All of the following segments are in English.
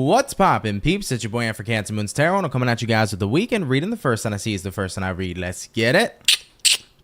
What's poppin', peeps? It's your boy for CancerMoonsTarot, and I'm coming at you guys with the weekend reading. The first one I see is the first one I read. Let's get it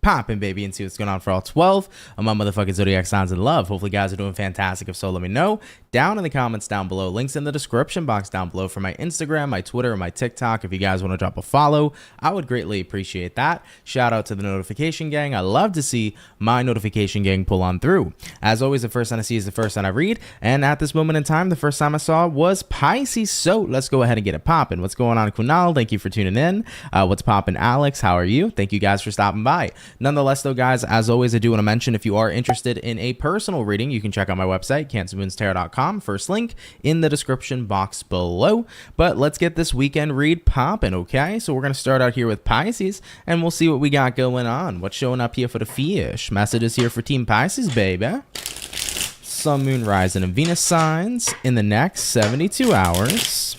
poppin', baby, and see what's going on for all 12 of my motherfucking zodiac signs in love. Hopefully guys are doing fantastic. If so, let me know down in the comments down below. Links in the description box down below for my Instagram, my Twitter, and my TikTok. If you guys want to drop a follow, I would greatly appreciate that. Shout out to the notification gang. I love to see my notification gang pull on through. As always, the first one I see is the first one I read, and at this moment in time, the first time I saw was Pisces. So let's go ahead and get it poppin'. What's going on, Kunal? Thank you for tuning in. What's poppin', Alex? How are you? Thank you guys for stopping by. Nonetheless, though, guys, as always, I do want to mention, if you are interested in a personal reading, you can check out my website, CancerMoonsTarot.com. First link in the description box below. But let's get this weekend read popping, okay? So we're going to start out here with Pisces, and we'll see what we got going on. What's showing up here for the fish? Messages here for Team Pisces, baby. Sun, Moon, Rising, and Venus signs in the next 72 hours.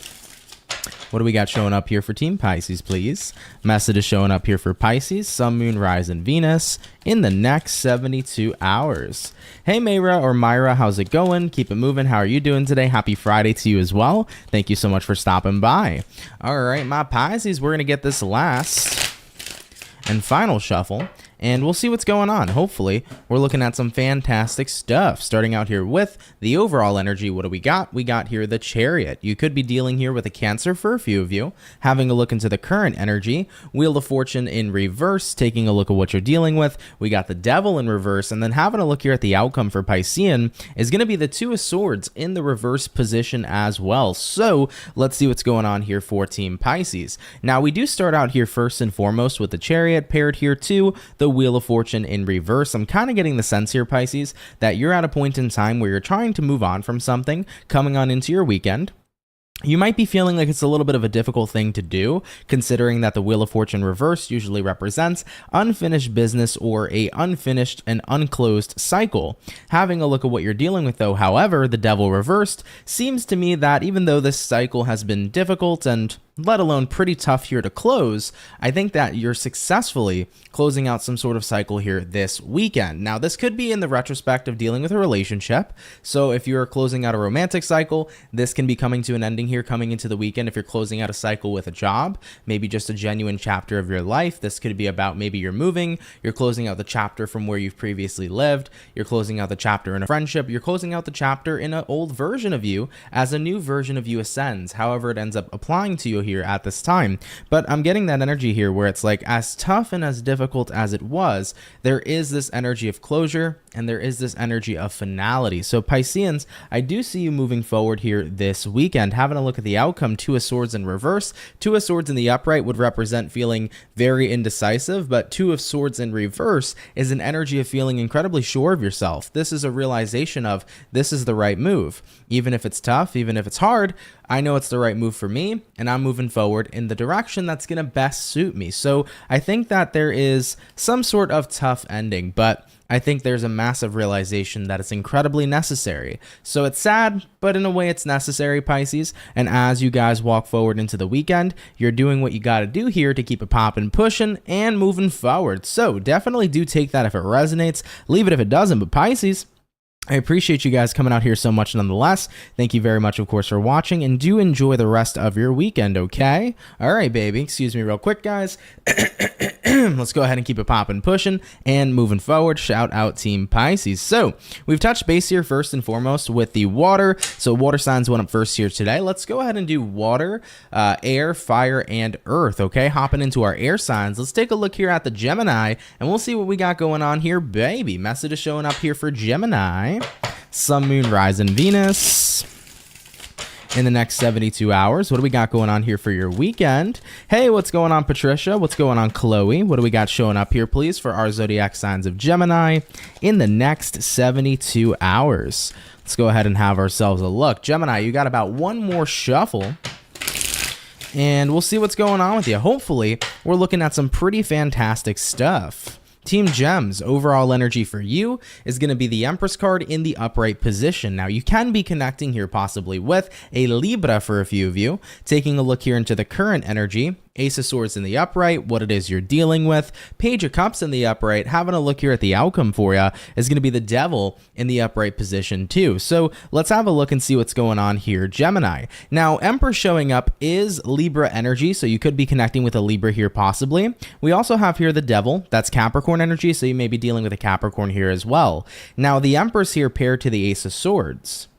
What do we got showing up here for Team Pisces, please? Message is showing up here for Pisces, Sun, Moon, Rising, Venus in the next 72 hours. Hey, Mayra or Myra, how's it going? Keep it moving. How are you doing today? Happy Friday to you as well. Thank you so much for stopping by. All right, my Pisces, we're going to get this last and final shuffle, and we'll see what's going on. Hopefully, we're looking at some fantastic stuff. Starting out here with the overall energy, what do we got? We got here the Chariot. You could be dealing here with a Cancer for a few of you. Having a look into the current energy, Wheel of Fortune in reverse, taking a look at what you're dealing with. We got the Devil in reverse, and then having a look here at the outcome for Piscean is going to be the Two of Swords in the reverse position as well. So let's see what's going on here for Team Pisces. Now, we do start out here first and foremost with the Chariot paired here to the Wheel of Fortune in reverse. I'm kind of getting the sense here, Pisces, that you're at a point in time where you're trying to move on from something coming on into your weekend. You might be feeling like it's a little bit of a difficult thing to do, considering that the Wheel of Fortune reverse usually represents unfinished business or a unfinished and unclosed cycle. Having a look at what you're dealing with, though, however, the Devil reversed seems to me that even though this cycle has been difficult and let alone pretty tough here to close, I think that you're successfully closing out some sort of cycle here this weekend. Now, this could be in the retrospect of dealing with a relationship. So if you're closing out a romantic cycle, this can be coming to an ending here coming into the weekend. If you're closing out a cycle with a job, maybe just a genuine chapter of your life, this could be about maybe you're moving, you're closing out the chapter from where you've previously lived, you're closing out the chapter in a friendship, you're closing out the chapter in an old version of you as a new version of you ascends, however it ends up applying to you here at this time. But I'm getting that energy here where it's like, as tough and as difficult as it was, there is this energy of closure and there is this energy of finality. So Pisceans, I do see you moving forward here this weekend. Having a look at the outcome, Two of Swords in reverse. Two of Swords in the upright would represent feeling very indecisive, but Two of Swords in reverse is an energy of feeling incredibly sure of yourself. This is a realization of this is the right move. Even if it's tough, even if it's hard, I know it's the right move for me, and I'm moving forward in the direction that's going to best suit me. So I think that there is some sort of tough ending, but I think there's a massive realization that it's incredibly necessary. So it's sad, but in a way it's necessary, Pisces. And as you guys walk forward into the weekend, you're doing what you got to do here to keep it popping, pushing, and moving forward. So definitely do take that if it resonates. Leave it if it doesn't. But Pisces, I appreciate you guys coming out here so much nonetheless. Thank you very much, of course, for watching, and do enjoy the rest of your weekend, okay? All right, baby. Excuse me real quick, guys. Let's go ahead and keep it popping, pushing, and moving forward. Shout out Team Pisces. So we've touched base here first and foremost with the water. So water signs went up first here today. Let's go ahead and do water, air, fire, and earth, okay? Hopping into our air signs. Let's take a look here at the Gemini, and we'll see what we got going on here, baby. Message is showing up here for Gemini. Sun, Moon, Rising, Venus in the next 72 hours. What do we got going on here for your weekend? Hey, what's going on, Patricia? What's going on, Chloe? What do we got showing up here, please, for our zodiac signs of Gemini in the next 72 hours? Let's go ahead and have ourselves a look. Gemini, you got about one more shuffle, and we'll see what's going on with you. Hopefully, we're looking at some pretty fantastic stuff. Team Gems, overall energy for you is going to be the Empress card in the upright position. Now, you can be connecting here possibly with a Libra for a few of you. Taking a look here into the current energy, Ace of Swords in the upright, what it is you're dealing with. Page of Cups in the upright, having a look here at the outcome for you is going to be the Devil in the upright position too. So let's have a look and see what's going on here, Gemini. Now, Empress showing up is Libra energy, so you could be connecting with a Libra here possibly. We also have here the Devil, that's Capricorn energy, so you may be dealing with a Capricorn here as well. Now, the Empress here paired to the Ace of Swords.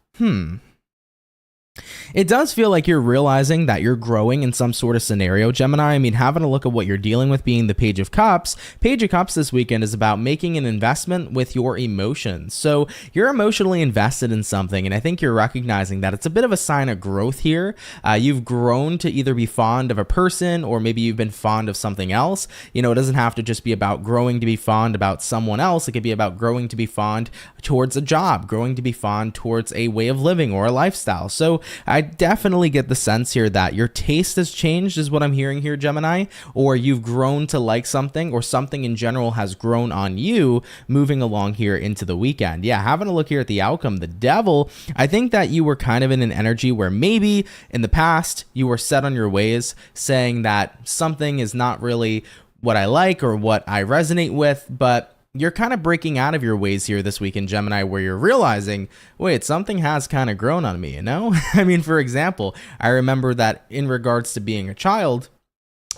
It does feel like you're realizing that you're growing in some sort of scenario, Gemini. I mean, having a look at what you're dealing with being the Page of Cups. Page of Cups this weekend is about making an investment with your emotions. So you're emotionally invested in something, and I think you're recognizing that it's a bit of a sign of growth here. You've grown to either be fond of a person or maybe you've been fond of something else. You know, it doesn't have to just be about growing to be fond about someone else. It could be about growing to be fond towards a job, growing to be fond towards a way of living or a lifestyle. So I definitely get the sense here that your taste has changed is what I'm hearing here, Gemini, or you've grown to like something or something in general has grown on you moving along here into the weekend. Yeah, having a look here at the outcome, the Devil, I think that you were kind of in an energy where maybe in the past you were set on your ways saying that something is not really what I like or what I resonate with, but you're kind of breaking out of your ways here this week in Gemini where you're realizing, wait, something has kind of grown on me, you know? I mean, for example, I remember that in regards to being a child,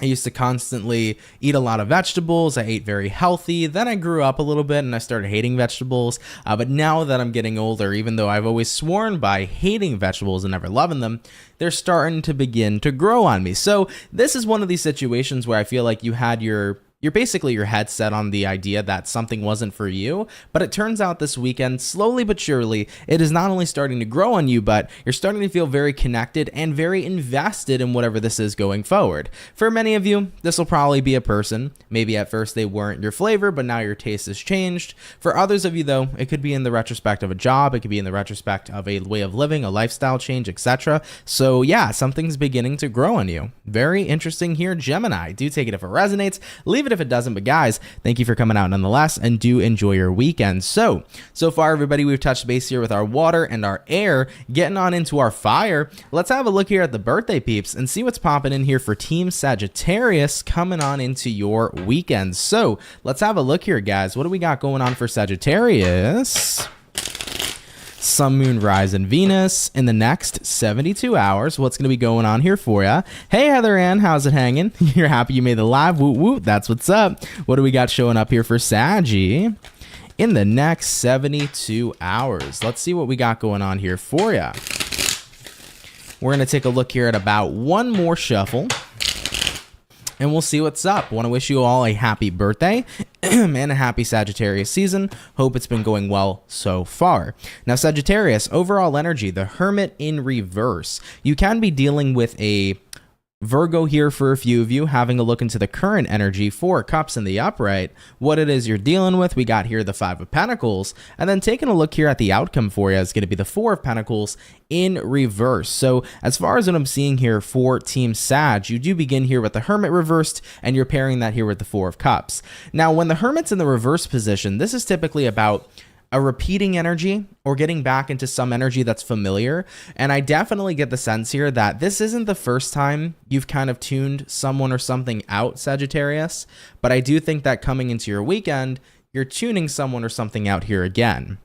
I used to constantly eat a lot of vegetables. I ate very healthy. Then I grew up a little bit and I started hating vegetables. But now that I'm getting older, even though I've always sworn by hating vegetables and never loving them, they're starting to begin to grow on me. So this is one of these situations where I feel like you had you're basically your head set on the idea that something wasn't for you, but it turns out this weekend, slowly but surely, it is not only starting to grow on you, but you're starting to feel very connected and very invested in whatever this is going forward. For many of you, this will probably be a person. Maybe at first they weren't your flavor, but now your taste has changed. For others of you, though, it could be in the retrospect of a job, it could be in the retrospect of a way of living, a lifestyle change, etc. So yeah, something's beginning to grow on you. Very interesting here, Gemini. Do take it if it resonates. Leave it if it doesn't, but guys, thank you for coming out nonetheless, and do enjoy your weekend. So far, everybody, we've touched base here with our water and our air. Getting on into our fire, let's have a look here at the birthday peeps and see what's popping in here for Team Sagittarius coming on into your weekend. So let's have a look here, guys. What do we got going on for Sagittarius? Sun, Moon, Rise, and Venus in the next 72 hours. What's going to be going on here for you? Hey, Heather Ann, how's it hanging? You're happy you made the live? Woot woot, that's what's up. What do we got showing up here for Saggy in the next 72 hours? Let's see what we got going on here for you. We're going to take a look here at about one more shuffle, and we'll see what's up. Want to wish you all a happy birthday and a happy Sagittarius season. Hope it's been going well so far. Now, Sagittarius, overall energy, the Hermit in reverse. You can be dealing with a Virgo here for a few of you, having a look into the current energy, 4 cups in the upright, what it is you're dealing with. We got here the 5 of Pentacles, and then taking a look here at the outcome for you is going to be the 4 of Pentacles in reverse. So as far as what I'm seeing here for Team Sag, you do begin here with the Hermit reversed, and you're pairing that here with the 4 of Cups. Now, when the Hermit's in the reverse position, this is typically about a repeating energy or getting back into some energy that's familiar. And I definitely get the sense here that this isn't the first time you've kind of tuned someone or something out, Sagittarius, but I do think that coming into your weekend, you're tuning someone or something out here again.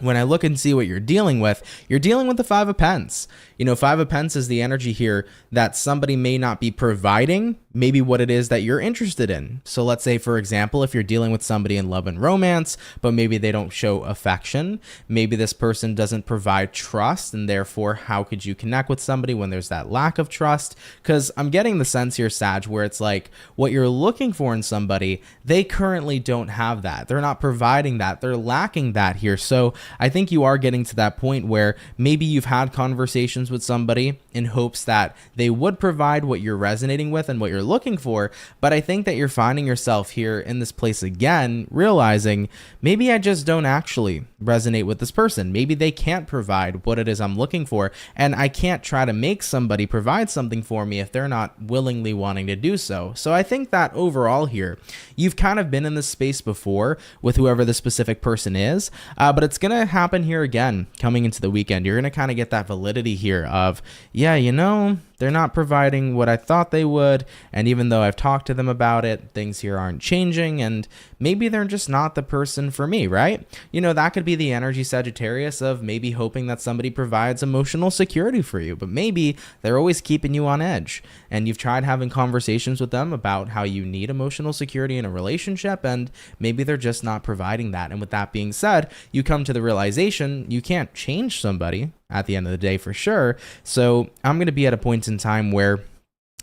When I look and see what you're dealing with the 5 of Pence. You know, 5 of Pence is the energy here that somebody may not be providing maybe what it is that you're interested in. So let's say, for example, if you're dealing with somebody in love and romance, but maybe they don't show affection, maybe this person doesn't provide trust, and therefore, how could you connect with somebody when there's that lack of trust? Because I'm getting the sense here, Sag, where it's like what you're looking for in somebody, they currently don't have that. They're not providing that. They're lacking that here. So I think you are getting to that point where maybe you've had conversations with somebody in hopes that they would provide what you're resonating with and what you're looking for, but I think that you're finding yourself here in this place again, realizing maybe I just don't actually resonate with this person. Maybe they can't provide what it is I'm looking for, and I can't try to make somebody provide something for me if they're not willingly wanting to do so. So I think that overall here, you've kind of been in this space before with whoever the specific person is, but it's going to happen here again coming into the weekend. You're going to kind of get that validity here of, yeah, you know, they're not providing what I thought they would. And even though I've talked to them about it, things here aren't changing. And maybe they're just not the person for me, right? You know, that could be the energy, Sagittarius, of maybe hoping that somebody provides emotional security for you. But maybe they're always keeping you on edge. And you've tried having conversations with them about how you need emotional security in a relationship. And maybe they're just not providing that. And with that being said, you come to the realization you can't change somebody at the end of the day for sure. So I'm going to be at a point in time where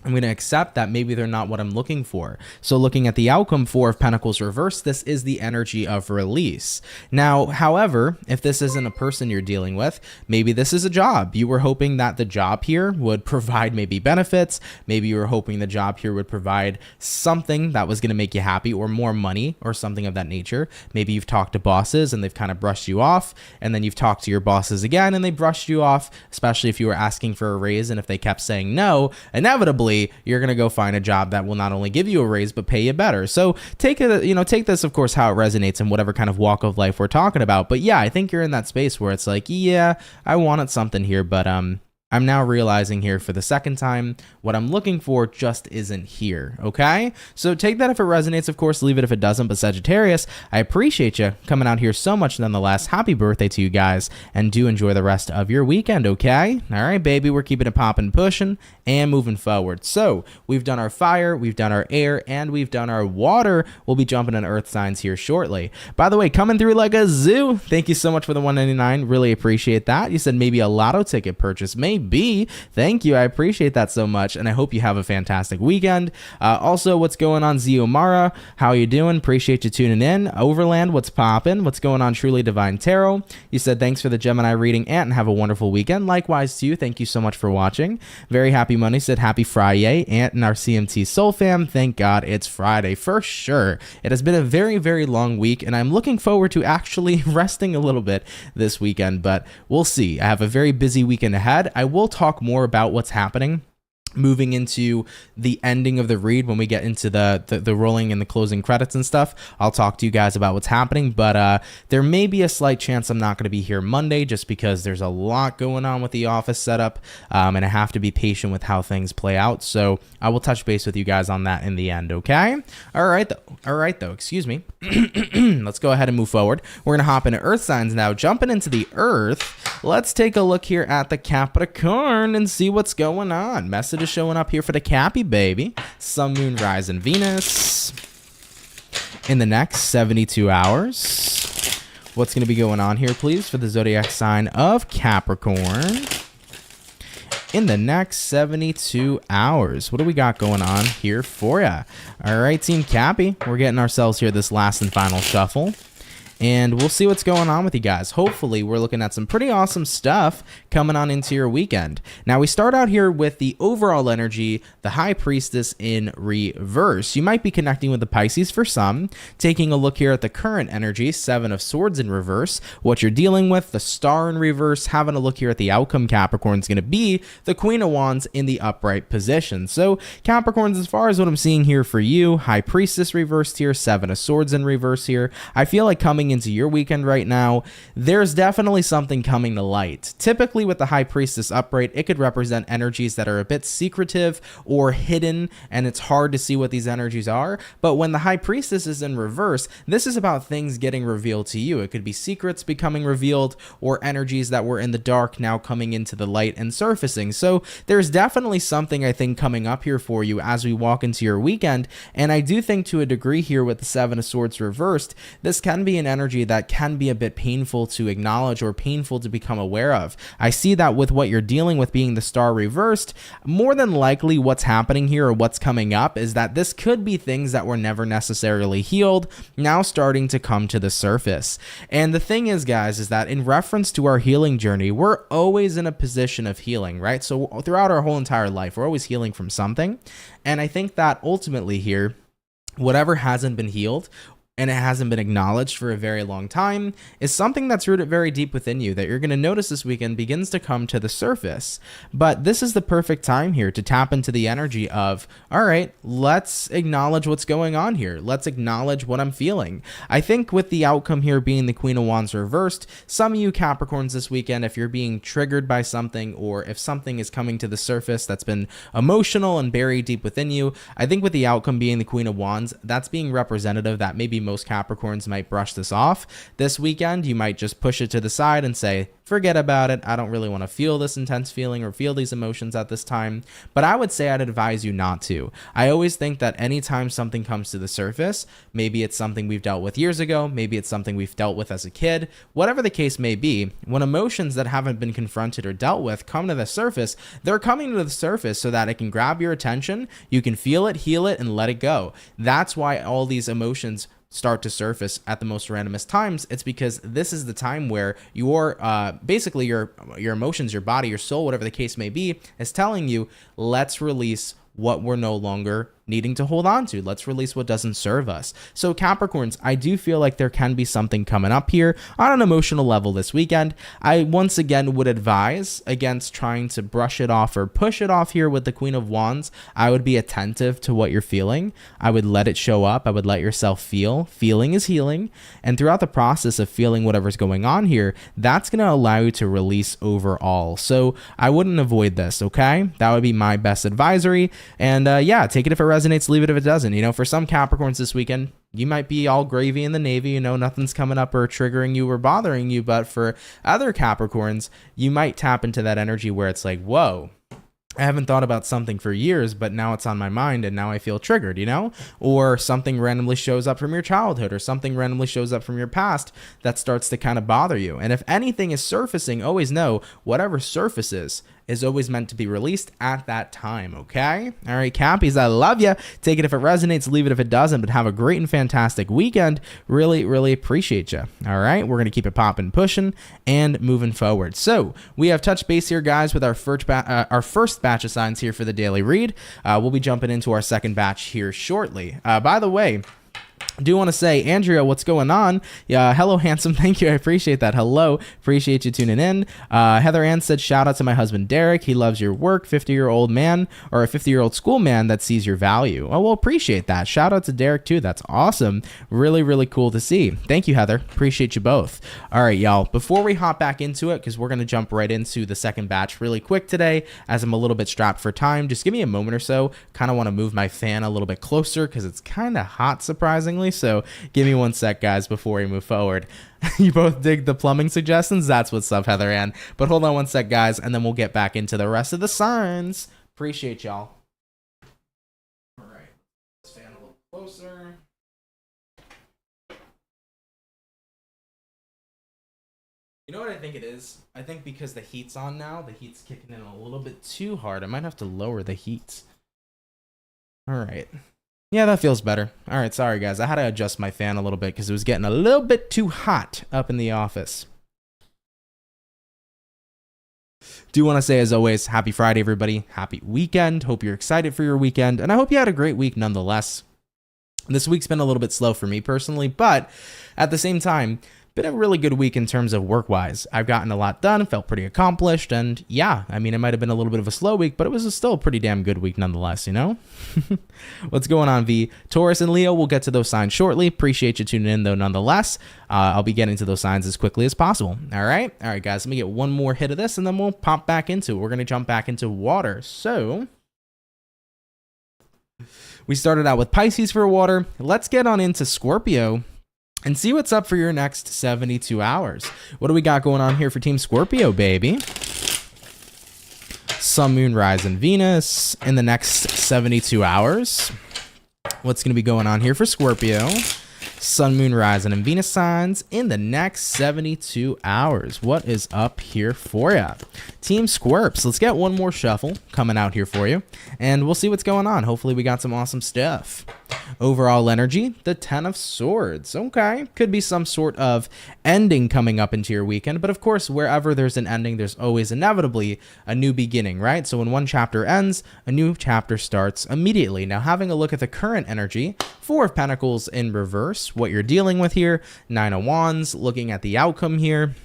I'm going to accept that maybe they're not what I'm looking for. So looking at the outcome, Four of Pentacles reversed, this is the energy of release. Now, however, if this isn't a person you're dealing with, maybe this is a job. You were hoping that the job here would provide maybe benefits. Maybe you were hoping the job here would provide something that was going to make you happy, or more money or something of that nature. Maybe you've talked to bosses and they've kind of brushed you off, and then you've talked to your bosses again and they brushed you off, especially if you were asking for a raise. And if they kept saying no, inevitably you're going to go find a job that will not only give you a raise but pay you better. So take it, take this, of course, how it resonates in whatever kind of walk of life we're talking about. But yeah, I think you're in that space where it's like, yeah, I wanted something here, but I'm now realizing here for the second time, what I'm looking for just isn't here, okay? So take that if it resonates, of course, leave it if it doesn't. But Sagittarius, I appreciate you coming out here so much nonetheless. Happy birthday to you guys, and do enjoy the rest of your weekend, okay? All right, baby, we're keeping it popping, pushing, and moving forward. So we've done our fire, we've done our air, and we've done our water. We'll be jumping in earth signs here shortly. By the way, coming through like a zoo. Thank you so much for the $1.99. Really appreciate that. You said maybe a lotto ticket purchase. Maybe. Thank you. I appreciate that so much, and I hope you have a fantastic weekend. Also, what's going on, Ziomara? How you doing? Appreciate you tuning in. Overland, what's poppin'? What's going on, Truly Divine Tarot? You said thanks for the Gemini reading, and have a wonderful weekend. Likewise to you. Thank you so much for watching. Very Happy Monday said happy Friday. Ant and our CMT Soul fam, thank God it's Friday for sure. It has been a very, very long week, and I'm looking forward to actually resting a little bit this weekend, but we'll see. I have a very busy weekend ahead. I will talk more about what's happening moving into the ending of the read when we get into the rolling and the closing credits and stuff. I'll talk to you guys about what's happening, but there may be a slight chance I'm not going to be here Monday, just because there's a lot going on with the office setup, and I have to be patient with how things play out. So I will touch base with you guys on that in the end, okay? All right though, excuse me. Let's go ahead and move forward. We're going to hop into earth signs now. Jumping into the earth, let's take a look here at the Capricorn and see what's going on. Message is showing up here for the Cappy, baby. Sun, Moon, Rise, and Venus in the next 72 hours. What's going to be going on here, please, for the zodiac sign of Capricorn in the next 72 hours? What do we got going on here for ya? All right, Team Cappy, we're getting ourselves here this last and final shuffle, and we'll see what's going on with you guys. Hopefully, we're looking at some pretty awesome stuff coming on into your weekend. Now, we start out here with the overall energy, the High Priestess in reverse. You might be connecting with the Pisces for some. Taking a look here at the current energy, Seven of Swords in reverse. What you're dealing with, the Star in reverse. Having a look here at the outcome, Capricorn, is going to be the Queen of Wands in the upright position. So, Capricorns, as far as what I'm seeing here for you, High Priestess reversed here, Seven of Swords in reverse here. I feel like coming into your weekend right now, there's definitely something coming to light. Typically with the High Priestess upright, it could represent energies that are a bit secretive or hidden, and it's hard to see what these energies are. But when the High Priestess is in reverse, this is about things getting revealed to you. It could be secrets becoming revealed, or energies that were in the dark now coming into the light and surfacing. So there's definitely something, I think, coming up here for you as we walk into your weekend. And I do think, to a degree here with the Seven of Swords reversed, this can be an energy that can be a bit painful to acknowledge or painful to become aware of. I see that with what you're dealing with being the Star reversed. More than likely what's happening here, or what's coming up, is that this could be things that were never necessarily healed now starting to come to the surface. And the thing is, guys, is that in reference to our healing journey, we're always in a position of healing, right? So throughout our whole entire life, we're always healing from something. And I think that ultimately here, whatever hasn't been healed, and it hasn't been acknowledged for a very long time is something that's rooted very deep within you that you're going to notice this weekend begins to come to the surface. But this is the perfect time here to tap into the energy of, all right, let's acknowledge what's going on here. Let's acknowledge what I'm feeling. I think with the outcome here being the Queen of Wands reversed, some of you Capricorns this weekend, if you're being triggered by something or if something is coming to the surface that's been emotional and buried deep within you, I think with the outcome being the Queen of Wands, that's being representative that maybe most Capricorns might brush this off. This weekend, you might just push it to the side and say, forget about it. I don't really want to feel this intense feeling or feel these emotions at this time. But I would say I'd advise you not to. I always think that anytime something comes to the surface, maybe it's something we've dealt with years ago, maybe it's something we've dealt with as a kid, whatever the case may be, when emotions that haven't been confronted or dealt with come to the surface, they're coming to the surface so that it can grab your attention, you can feel it, heal it, and let it go. That's why all these emotions start to surface at the most randomest times. It's because this is the time where your basically your emotions, your body, your soul, whatever the case may be, is telling you, let's release what we're no longer needing to hold on to. Let's release what doesn't serve us. So Capricorns, I do feel like there can be something coming up here on an emotional level this weekend. I once again would advise against trying to brush it off or push it off here with the Queen of Wands. I would be attentive to what you're feeling. I would let it show up. I would let yourself feel. Feeling is healing. And throughout the process of feeling whatever's going on here, that's going to allow you to release overall. So I wouldn't avoid this, okay? That would be my best advisory. And yeah, take it if it resonates, leave it if it doesn't. You know, for some Capricorns this weekend, you might be all gravy in the Navy, you know, nothing's coming up or triggering you or bothering you. But for other Capricorns, you might tap into that energy where it's like, whoa, I haven't thought about something for years, but now it's on my mind and now I feel triggered, you know? Or something randomly shows up from your childhood or something randomly shows up from your past that starts to kind of bother you. And if anything is surfacing, always know whatever surfaces is always meant to be released at that time, okay? All right, Cappies, I love you. Take it if it resonates, leave it if it doesn't, but have a great and fantastic weekend. Really, really appreciate you. All right, we're going to keep it popping, pushing, and moving forward. So we have touched base here, guys, with our first batch of signs here for the daily read. We'll be jumping into our second batch here shortly. By the way, I do want to say, Andrea, what's going on? Yeah, hello, handsome. Thank you. I appreciate that. Hello. Appreciate you tuning in. Heather Ann said, shout out to my husband, Derek. He loves your work. 50-year-old man or a 50-year-old school man that sees your value. Oh, well, appreciate that. Shout out to Derek, too. That's awesome. Really, really cool to see. Thank you, Heather. Appreciate you both. All right, y'all. Before we hop back into it, because we're going to jump right into the second batch really quick today, as I'm a little bit strapped for time, just give me a moment or so. Kind of want to move my fan a little bit closer because it's kind of hot, surprisingly. So give me one sec, guys, before we move forward. You both dig the plumbing suggestions? That's what's up, Heather Ann. But hold on one sec, guys, and then we'll get back into the rest of the signs. Appreciate y'all. All right. Let's fan a little closer. You know what I think it is? I think because the heat's on now, the heat's kicking in a little bit too hard. I might have to lower the heat. All right. Yeah, that feels better. All right, sorry, guys. I had to adjust my fan a little bit because it was getting a little bit too hot up in the office. Do want to say, as always, happy Friday, everybody. Happy weekend. Hope you're excited for your weekend. And I hope you had a great week nonetheless. This week's been a little bit slow for me personally, but at the same time, been a really good week in terms of work-wise. I've gotten a lot done, felt pretty accomplished, and yeah, I mean, it might have been a little bit of a slow week, but it was still a pretty damn good week nonetheless, you know? What's going on, V? Taurus and Leo, we'll get to those signs shortly. Appreciate you tuning in, though, nonetheless. I'll be getting to those signs as quickly as possible. All right, guys, let me get one more hit of this, and then we'll pop back into it. We're going to jump back into water. So we started out with Pisces for water. Let's get on into Scorpio and see what's up for your next 72 hours. What do we got going on here for Team Scorpio, baby? Sun, Moon, Rise, and Venus in the next 72 hours. What's going to be going on here for Scorpio? Sun, Moon, Rising, and Venus signs in the next 72 hours. What is up here for you? Team Squirps, let's get one more shuffle coming out here for you, and we'll see what's going on. Hopefully we got some awesome stuff. Overall energy, the 10 of Swords. Okay, could be some sort of ending coming up into your weekend, but of course, wherever there's an ending, there's always inevitably a new beginning, right? So when one chapter ends, a new chapter starts immediately. Now, having a look at the current energy, Four of Pentacles in reverse, what you're dealing with here. Nine of Wands, looking at the outcome here.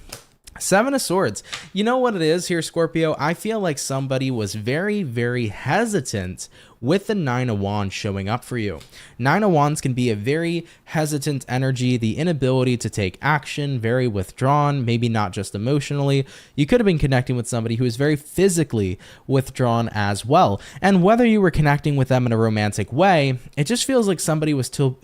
Seven of Swords. You know what it is here, Scorpio? I feel like somebody was very, very hesitant with the Nine of Wands showing up for you. Nine of Wands can be a very hesitant energy, the inability to take action, very withdrawn, maybe not just emotionally. You could have been connecting with somebody who is very physically withdrawn as well. And whether you were connecting with them in a romantic way, it just feels like somebody was too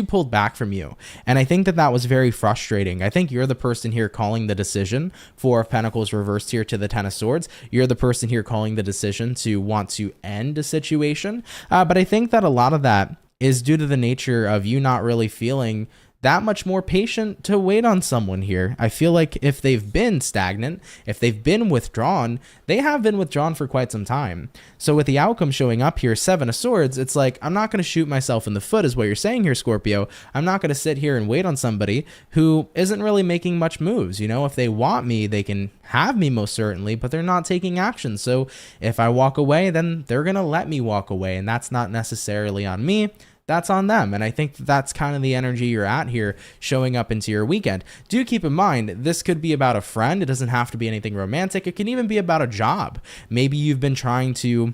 pulled back from you. And I think that that was very frustrating. I think you're the person here calling the decision. Four of Pentacles reversed here to the Ten of Swords. You're the person here calling the decision to want to end a situation. But I think that a lot of that is due to the nature of you not really feeling that much more patient to wait on someone here. I feel like if they've been stagnant, if they've been withdrawn, they have been withdrawn for quite some time. So with the outcome showing up here, Seven of Swords, it's like, I'm not going to shoot myself in the foot is what you're saying here, Scorpio. I'm not going to sit here and wait on somebody who isn't really making much moves. You know, if they want me, they can have me most certainly, but they're not taking action. So if I walk away, then they're going to let me walk away. And that's not necessarily on me. That's on them. And I think that's kind of the energy you're at here showing up into your weekend. Do keep in mind, this could be about a friend. It doesn't have to be anything romantic. It can even be about a job. Maybe you've been trying to,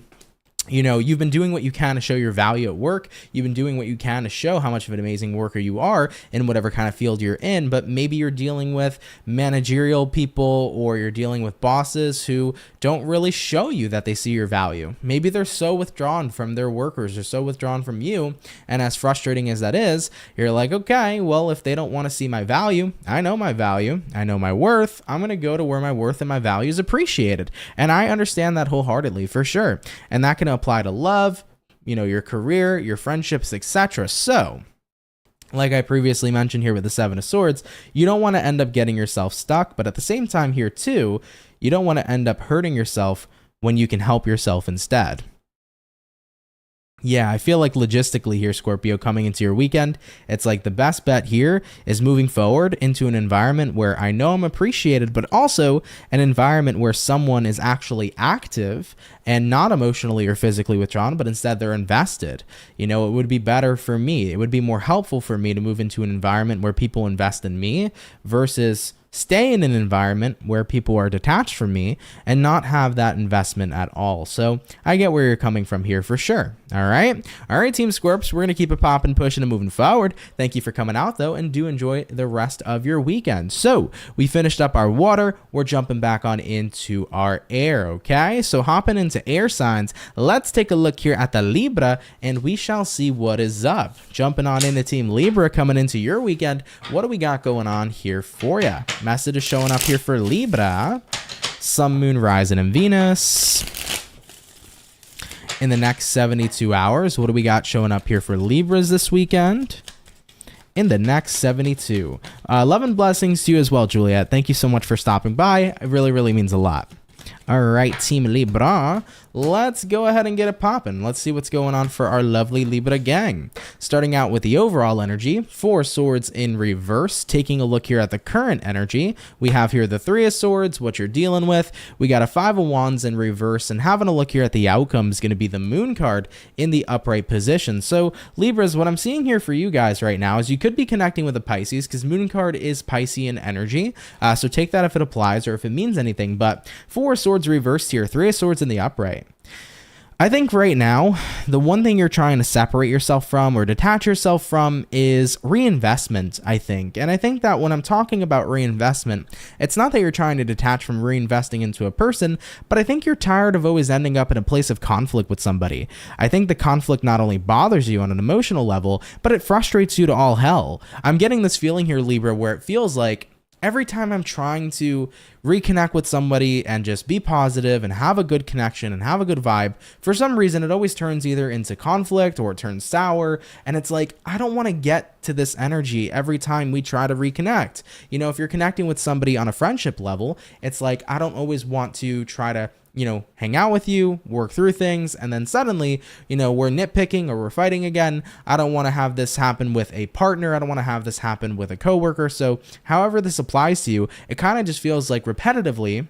you know, you've been doing what you can to show your value at work. You've been doing what you can to show how much of an amazing worker you are in whatever kind of field you're in. But maybe you're dealing with managerial people or you're dealing with bosses who don't really show you that they see your value. Maybe they're so withdrawn from their workers or so withdrawn from you. And as frustrating as that is, you're like, okay, well, if they don't want to see my value, I know my value, I know my worth. I'm going to go to where my worth and my value is appreciated. And I understand that wholeheartedly for sure. And that can apply to love, you know, your career, your friendships, etc. So, like I previously mentioned here with the Seven of Swords, you don't want to end up getting yourself stuck, but at the same time here too, you don't want to end up hurting yourself when you can help yourself instead. Yeah, I feel like logistically here, Scorpio, coming into your weekend, it's like the best bet here is moving forward into an environment where I know I'm appreciated, but also an environment where someone is actually active and not emotionally or physically withdrawn, but instead they're invested. You know, it would be better for me. It would be more helpful for me to move into an environment where people invest in me versus stay in an environment where people are detached from me and not have that investment at all. So I get where you're coming from here for sure. All right, Team Scorps, we're going to keep it popping, pushing, and moving forward. Thank you for coming out, though, and do enjoy the rest of your weekend. So we finished up our water. We're jumping back on into our air, okay? So hopping into air signs, let's take a look here at the Libra, and we shall see what is up. Jumping on into Team Libra, coming into your weekend, what do we got going on here for you? Message is showing up here for Libra. Sun, Moon, Rising, and Venus. In the next 72 hours, what do we got showing up here for Libras this weekend? In the next 72. Love and blessings to you as well, Juliet. Thank you so much for stopping by. It really, really means a lot. All right, Team Libra, let's go ahead and get it popping. Let's see what's going on for our lovely Libra gang. Starting out with the overall energy, Four Swords in reverse. Taking a look here at the current energy, we have here the Three of Swords, what you're dealing with. We got a Five of Wands in reverse, and having a look here at the outcome is going to be the Moon card in the upright position. So Libras, what I'm seeing here for you guys right now is you could be connecting with a Pisces because Moon card is Piscean energy. So take that if it applies or if it means anything. But Four Swords reversed here, Three of Swords in the upright. I think right now, the one thing you're trying to separate yourself from or detach yourself from is reinvestment, I think. And I think that when I'm talking about reinvestment, it's not that you're trying to detach from reinvesting into a person, but I think you're tired of always ending up in a place of conflict with somebody. I think the conflict not only bothers you on an emotional level, but it frustrates you to all hell. I'm getting this feeling here, Libra, where it feels like every time I'm trying to reconnect with somebody and just be positive and have a good connection and have a good vibe, for some reason it always turns either into conflict or it turns sour. And it's like, I don't want to get to this energy every time we try to reconnect. You know, if you're connecting with somebody on a friendship level, it's like, I don't always want to try to, you know, hang out with you, work through things, and then suddenly, you know, we're nitpicking or we're fighting again. I don't want to have this happen with a partner. I don't want to have this happen with a coworker. So however this applies to you, it kind of just feels like repetitively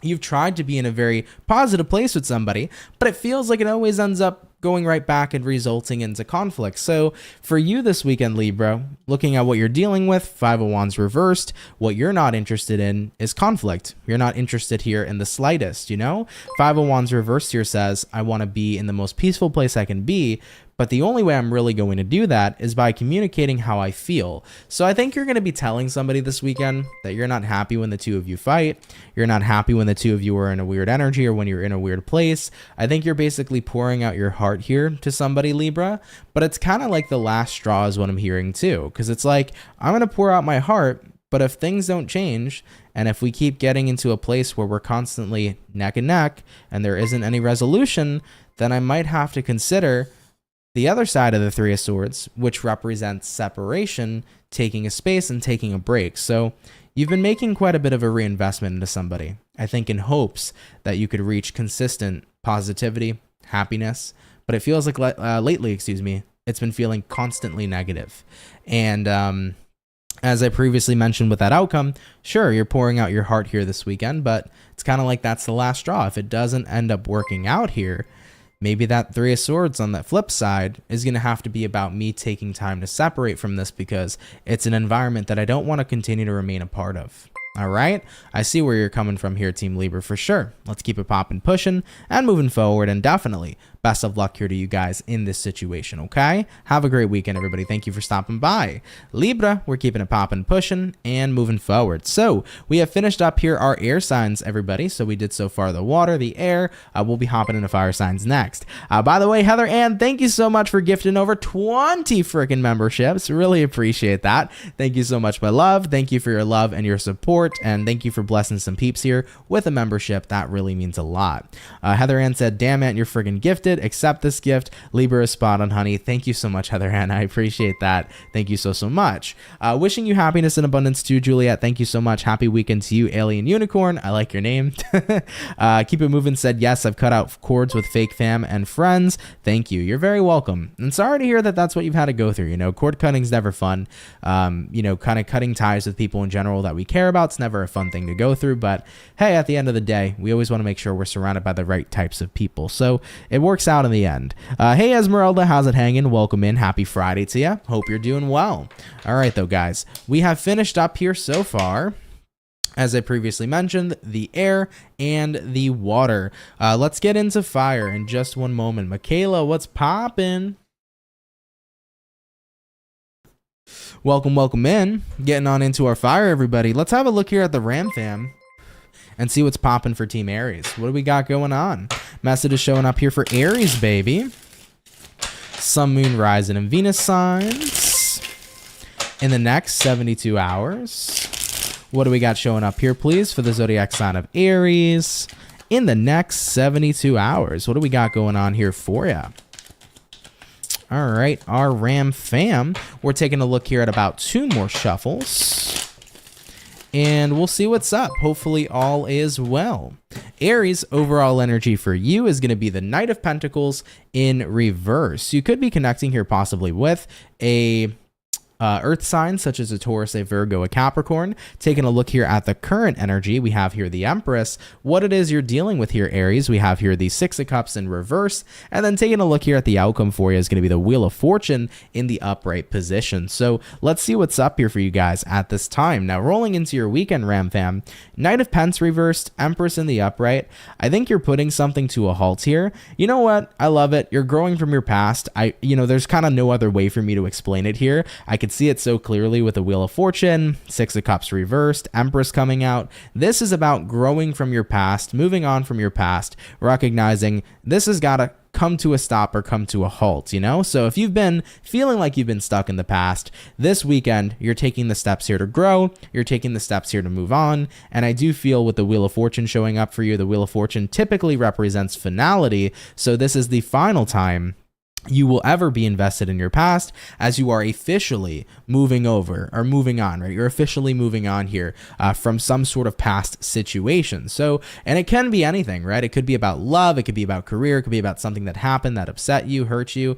you've tried to be in a very positive place with somebody, but it feels like it always ends up going right back and resulting into conflict. So for you this weekend, Libra, looking at what you're dealing with, Five of Wands reversed, what you're not interested in is conflict. You're not interested here in the slightest, you know? Five of Wands reversed here says, I want to be in the most peaceful place I can be, but the only way I'm really going to do that is by communicating how I feel. So I think you're going to be telling somebody this weekend that you're not happy when the two of you fight. You're not happy when the two of you are in a weird energy or when you're in a weird place. I think you're basically pouring out your heart here to somebody, Libra, but it's kind of like the last straw is what I'm hearing too. Because it's like, I'm going to pour out my heart, but if things don't change, and if we keep getting into a place where we're constantly neck and neck and there isn't any resolution, then I might have to consider the other side of the Three of Swords, which represents separation, taking a space and taking a break. So you've been making quite a bit of a reinvestment into somebody, I think in hopes that you could reach consistent positivity, happiness, but it feels like lately, it's been feeling constantly negative. And as I previously mentioned with that outcome, sure, you're pouring out your heart here this weekend, but it's kind of like that's the last straw. If it doesn't end up working out here, maybe that Three of Swords on that flip side is going to have to be about me taking time to separate from this because it's an environment that I don't want to continue to remain a part of. All right, I see where you're coming from here, Team Libra, for sure. Let's keep it popping, pushing, and moving forward, and definitely best of luck here to you guys in this situation, okay? Have a great weekend, everybody. Thank you for stopping by. Libra, we're keeping it popping, pushing, and moving forward. So we have finished up here our air signs, everybody. So we did so far the water, the air. We'll be hopping into fire signs next. By the way, Heather Ann, thank you so much for gifting over 20 freaking memberships. Really appreciate that. Thank you so much, my love. Thank you for your love and your support. And thank you for blessing some peeps here with a membership. That really means a lot. Heather Ann said, damn it, you're friggin' gifted. Accept this gift. Libra is spot on, honey. Thank you so much, Heather Ann. I appreciate that. Thank you so much. Wishing you happiness and abundance too, Juliet. Thank you so much. Happy weekend to you, Alien Unicorn. I like your name. Keep it moving said, yes, I've cut out cords with fake fam and friends. Thank you. You're very welcome. And sorry to hear that that's what you've had to go through. You know, cord cutting's never fun. You know, kind of cutting ties with people in general that we care about. It's never a fun thing to go through. But hey, at the end of the day, we always want to make sure we're surrounded by the right types of people. So it works out in the end. Hey, Esmeralda, how's it hanging? Welcome in. Happy Friday to you. Hope you're doing well. All right, though, guys, we have finished up here so far. As I previously mentioned, the air and the water. Let's get into fire in just one moment. Michaela, what's poppin'? Welcome in. Getting on into our fire, everybody. Let's have a look here at the Ram Fam and see what's popping for Team Aries. What do we got going on? Message is showing up here for Aries, baby. Sun, Moon, Rising, and Venus signs in the next 72 hours. What do we got showing up here, please, for the zodiac sign of Aries in the next 72 hours? What do we got going on here for you? All right, our Ram Fam. We're taking a look here at about 2 more shuffles. And we'll see what's up. Hopefully all is well. Aries, overall energy for you is going to be the Knight of Pentacles in reverse. You could be connecting here possibly with a earth signs such as a Taurus, a Virgo, a Capricorn. Taking a look here at the current energy, we have here the Empress. What it is you're dealing with here, Aries, we have here the Six of Cups in reverse. And then taking a look here at the outcome for you is going to be the Wheel of Fortune in the upright position. So let's see what's up here for you guys at this time. Now, rolling into your weekend, Ram Fam, Knight of Pence reversed, Empress in the upright. I think you're putting something to a halt here. You know what? I love it. You're growing from your past. There's kind of no other way for me to explain it here. I could see it so clearly with the Wheel of Fortune, Six of Cups reversed, Empress coming out. This is about growing from your past, moving on from your past, recognizing this has got to come to a stop or come to a halt, you know? So if you've been feeling like you've been stuck in the past, this weekend, you're taking the steps here to grow, you're taking the steps here to move on, and I do feel with the Wheel of Fortune showing up for you, the Wheel of Fortune typically represents finality, so this is the final time you will ever be invested in your past as you are officially moving over or moving on, right? You're officially moving on here from some sort of past situation. So, and it can be anything, right? It could be about love. It could be about career. It could be about something that happened that upset you, hurt you.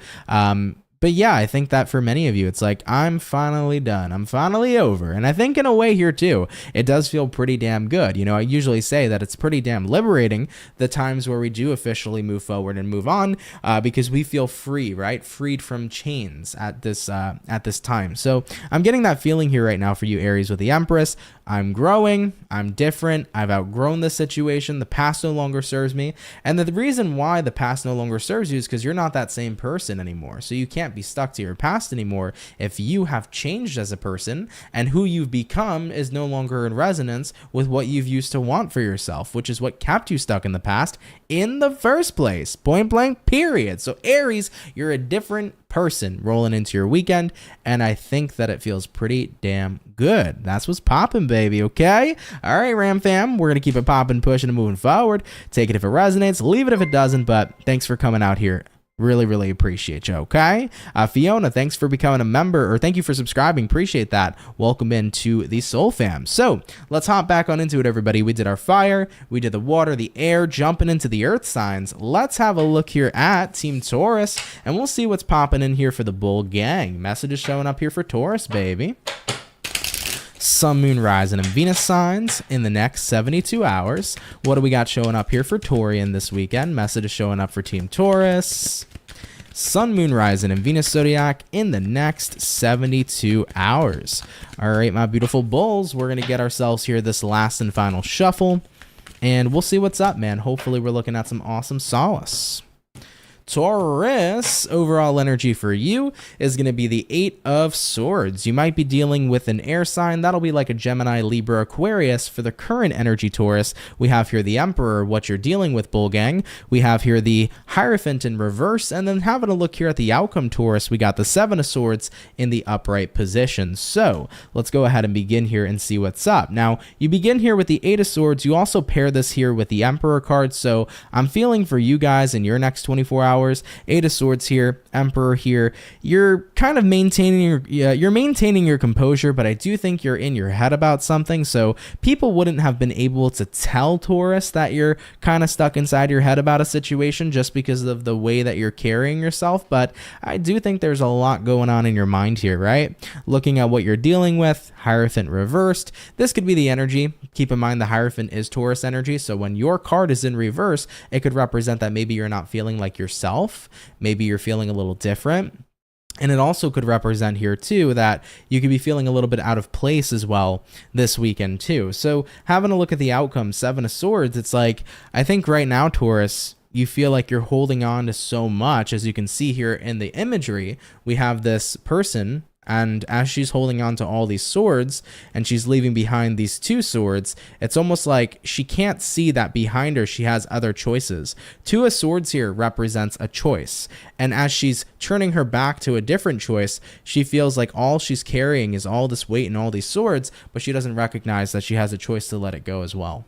But yeah, I think that for many of you, it's like, I'm finally done. I'm finally over. And I think in a way here too, it does feel pretty damn good. You know, I usually say that it's pretty damn liberating, the times where we do officially move forward and move on, because we feel free, right? Freed from chains at this time. So I'm getting that feeling here right now for you, Aries, with the Empress. I'm growing, I'm different, I've outgrown this situation, the past no longer serves me. And the reason why the past no longer serves you is because you're not that same person anymore. So you can't be stuck to your past anymore if you have changed as a person, and who you've become is no longer in resonance with what you've used to want for yourself, which is what kept you stuck in the past in the first place. Point blank, period. So Aries, you're a different person rolling into your weekend, and I think that it feels pretty damn good. That's what's popping, baby. Okay, all right, Ram fam, we're gonna keep it popping, pushing, and moving forward. Take it if it resonates, leave it if it doesn't, but thanks for coming out here. Really appreciate you. Okay, Fiona, thanks for becoming a member, or thank you for subscribing. Appreciate that. Welcome into the Soul Fam. So let's hop back on into it, everybody. We did our fire, we did the water, the air, jumping into the earth signs. Let's have a look here at Team Taurus, and we'll see what's popping in here for the Bull Gang. Messages showing up here for Taurus, baby. Sun, Moon, Rising, and Venus signs in the next 72 hours. What do we got showing up here for Taurian this weekend? Messages showing up for Team Taurus. Sun, Moon, Rising, and Venus Zodiac in the next 72 hours. All right, my beautiful bulls, we're going to get ourselves here this last and final shuffle, and we'll see what's up, man. Hopefully we're looking at some awesome solace. Taurus, overall energy for you is going to be the 8 of Swords. You might be dealing with an air sign. That'll be like a Gemini, Libra, Aquarius. For the current energy, Taurus, we have here the Emperor, what you're dealing with, Bull Gang. We have here the Hierophant in reverse, and then having a look here at the outcome, Taurus, we got the 7 of Swords in the upright position. So let's go ahead and begin here and see what's up. Now, you begin here with the 8 of Swords. You also pair this here with the Emperor card. So I'm feeling for you guys in your next 24 hours. 8 of Swords here, Emperor here. You're kind of maintaining your composure, but I do think you're in your head about something. So people wouldn't have been able to tell Taurus that you're kind of stuck inside your head about a situation just because of the way that you're carrying yourself. But I do think there's a lot going on in your mind here, right? Looking at what you're dealing with, Hierophant reversed. This could be the energy. Keep in mind the Hierophant is Taurus energy. So when your card is in reverse, it could represent that maybe you're not feeling like yourself. Maybe you're feeling a little different. And it also could represent here too that you could be feeling a little bit out of place as well this weekend too. So having a look at the outcome, 7 of Swords, it's like, I think right now, Taurus, you feel like you're holding on to so much. As you can see here in the imagery, we have this person, and as she's holding on to all these swords and she's leaving behind these 2 swords, it's almost like she can't see that behind her she has other choices. 2 of Swords here represents a choice. And as she's turning her back to a different choice, she feels like all she's carrying is all this weight and all these swords, but she doesn't recognize that she has a choice to let it go as well.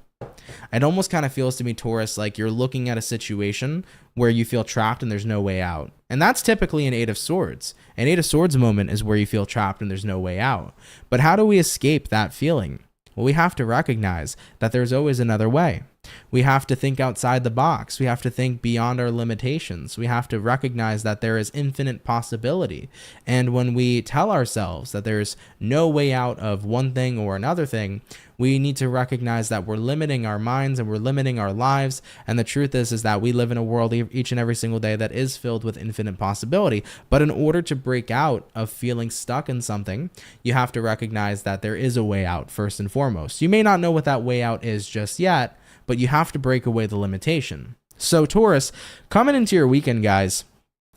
It almost kind of feels to me, Taurus, like you're looking at a situation where you feel trapped and there's no way out. And that's typically an 8 of Swords. An 8 of Swords moment is where you feel trapped and there's no way out. But how do we escape that feeling? Well, we have to recognize that there's always another way. We have to think outside the box. We have to think beyond our limitations. We have to recognize that there is infinite possibility. And when we tell ourselves that there's no way out of one thing or another thing, we need to recognize that we're limiting our minds and we're limiting our lives. And the truth is that we live in a world each and every single day that is filled with infinite possibility. But in order to break out of feeling stuck in something, you have to recognize that there is a way out first and foremost. You may not know what that way out is just yet, but you have to break away the limitation. So Taurus, coming into your weekend, guys,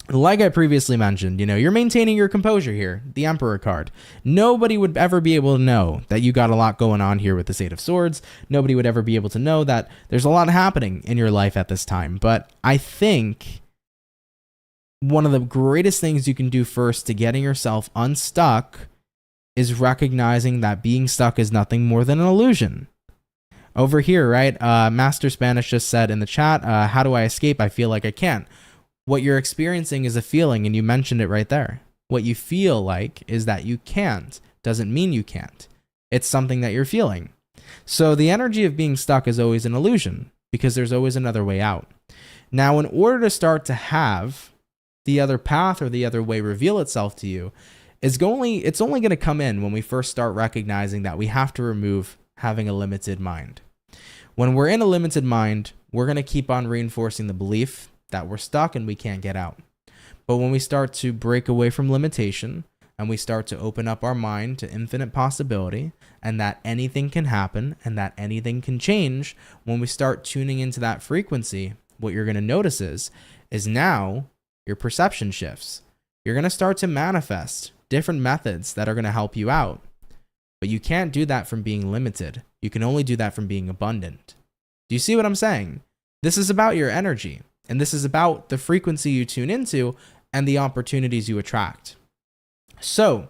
like I previously mentioned, you're maintaining your composure here, the Emperor card. Nobody would ever be able to know that you got a lot going on here with this 8 of Swords. Nobody would ever be able to know that there's a lot happening in your life at this time. But I think one of the greatest things you can do first to getting yourself unstuck is recognizing that being stuck is nothing more than an illusion. Over here, right? Master Spanish just said in the chat, how do I escape? I feel like I can't. What you're experiencing is a feeling, and you mentioned it right there. What you feel like is that you can't. Doesn't mean you can't. It's something that you're feeling. So the energy of being stuck is always an illusion because there's always another way out. Now, in order to start to have the other path or the other way reveal itself to you, it's only going to come in when we first start recognizing that we have to remove having a limited mind. When we're in a limited mind, we're going to keep on reinforcing the belief that we're stuck and we can't get out. But when we start to break away from limitation and we start to open up our mind to infinite possibility and that anything can happen and that anything can change, when we start tuning into that frequency, what you're going to notice is now your perception shifts. You're going to start to manifest different methods that are going to help you out. But you can't do that from being limited. You can only do that from being abundant. Do you see what I'm saying? This is about your energy, and this is about the frequency you tune into and the opportunities you attract. So,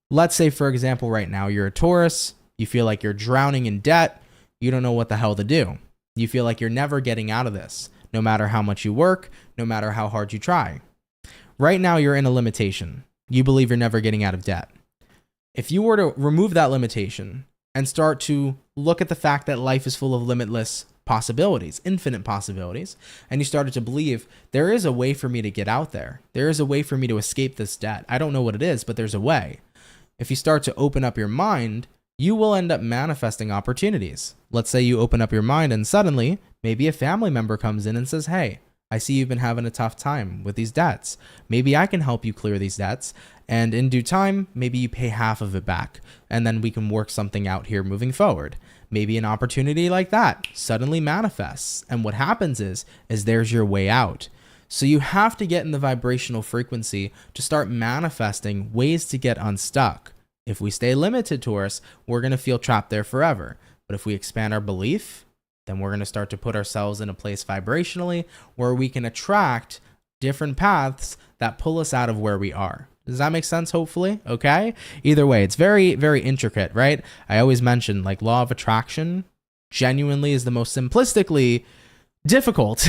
let's say, for example, right now you're a Taurus, you feel like you're drowning in debt, you don't know what the hell to do. You feel like you're never getting out of this, no matter how much you work, no matter how hard you try. Right now you're in a limitation. You believe you're never getting out of debt. If you were to remove that limitation and start to look at the fact that life is full of limitless possibilities, infinite possibilities, and you started to believe there is a way for me to get out there. There is a way for me to escape this debt. I don't know what it is, but there's a way. If you start to open up your mind, you will end up manifesting opportunities. Let's say you open up your mind and suddenly maybe a family member comes in and says, hey, I see you've been having a tough time with these debts. Maybe I can help you clear these debts. And in due time, maybe you pay half of it back. And then we can work something out here moving forward. Maybe an opportunity like that suddenly manifests. And what happens is there's your way out. So you have to get in the vibrational frequency to start manifesting ways to get unstuck. If we stay limited, Taurus, we're going to feel trapped there forever. But if we expand our belief, then we're going to start to put ourselves in a place vibrationally where we can attract different paths that pull us out of where we are. Does that make sense? Hopefully. Okay. Either way, it's very, very intricate, right? I always mention like law of attraction genuinely is the most simplistically difficult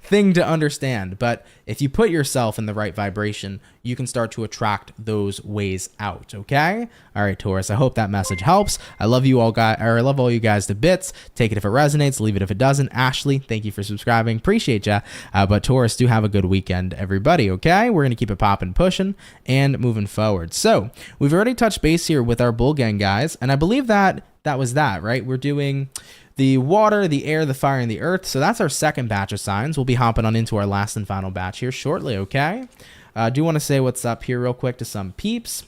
thing to understand. But if you put yourself in the right vibration, you can start to attract those ways out. Okay. All right, Taurus. I hope that message helps. I love you all guys, or I love all you guys to bits. Take it if it resonates, leave it if it doesn't. Ashley, thank you for subscribing. Appreciate ya. But Taurus, do have a good weekend, everybody. Okay. We're going to keep it popping, pushing and moving forward. So we've already touched base here with our bull gang guys. And I believe that was that, right? We're doing the water, the air, the fire, and the earth. So that's our second batch of signs. We'll be hopping on into our last and final batch here shortly, okay? I do want to say what's up here real quick to some peeps.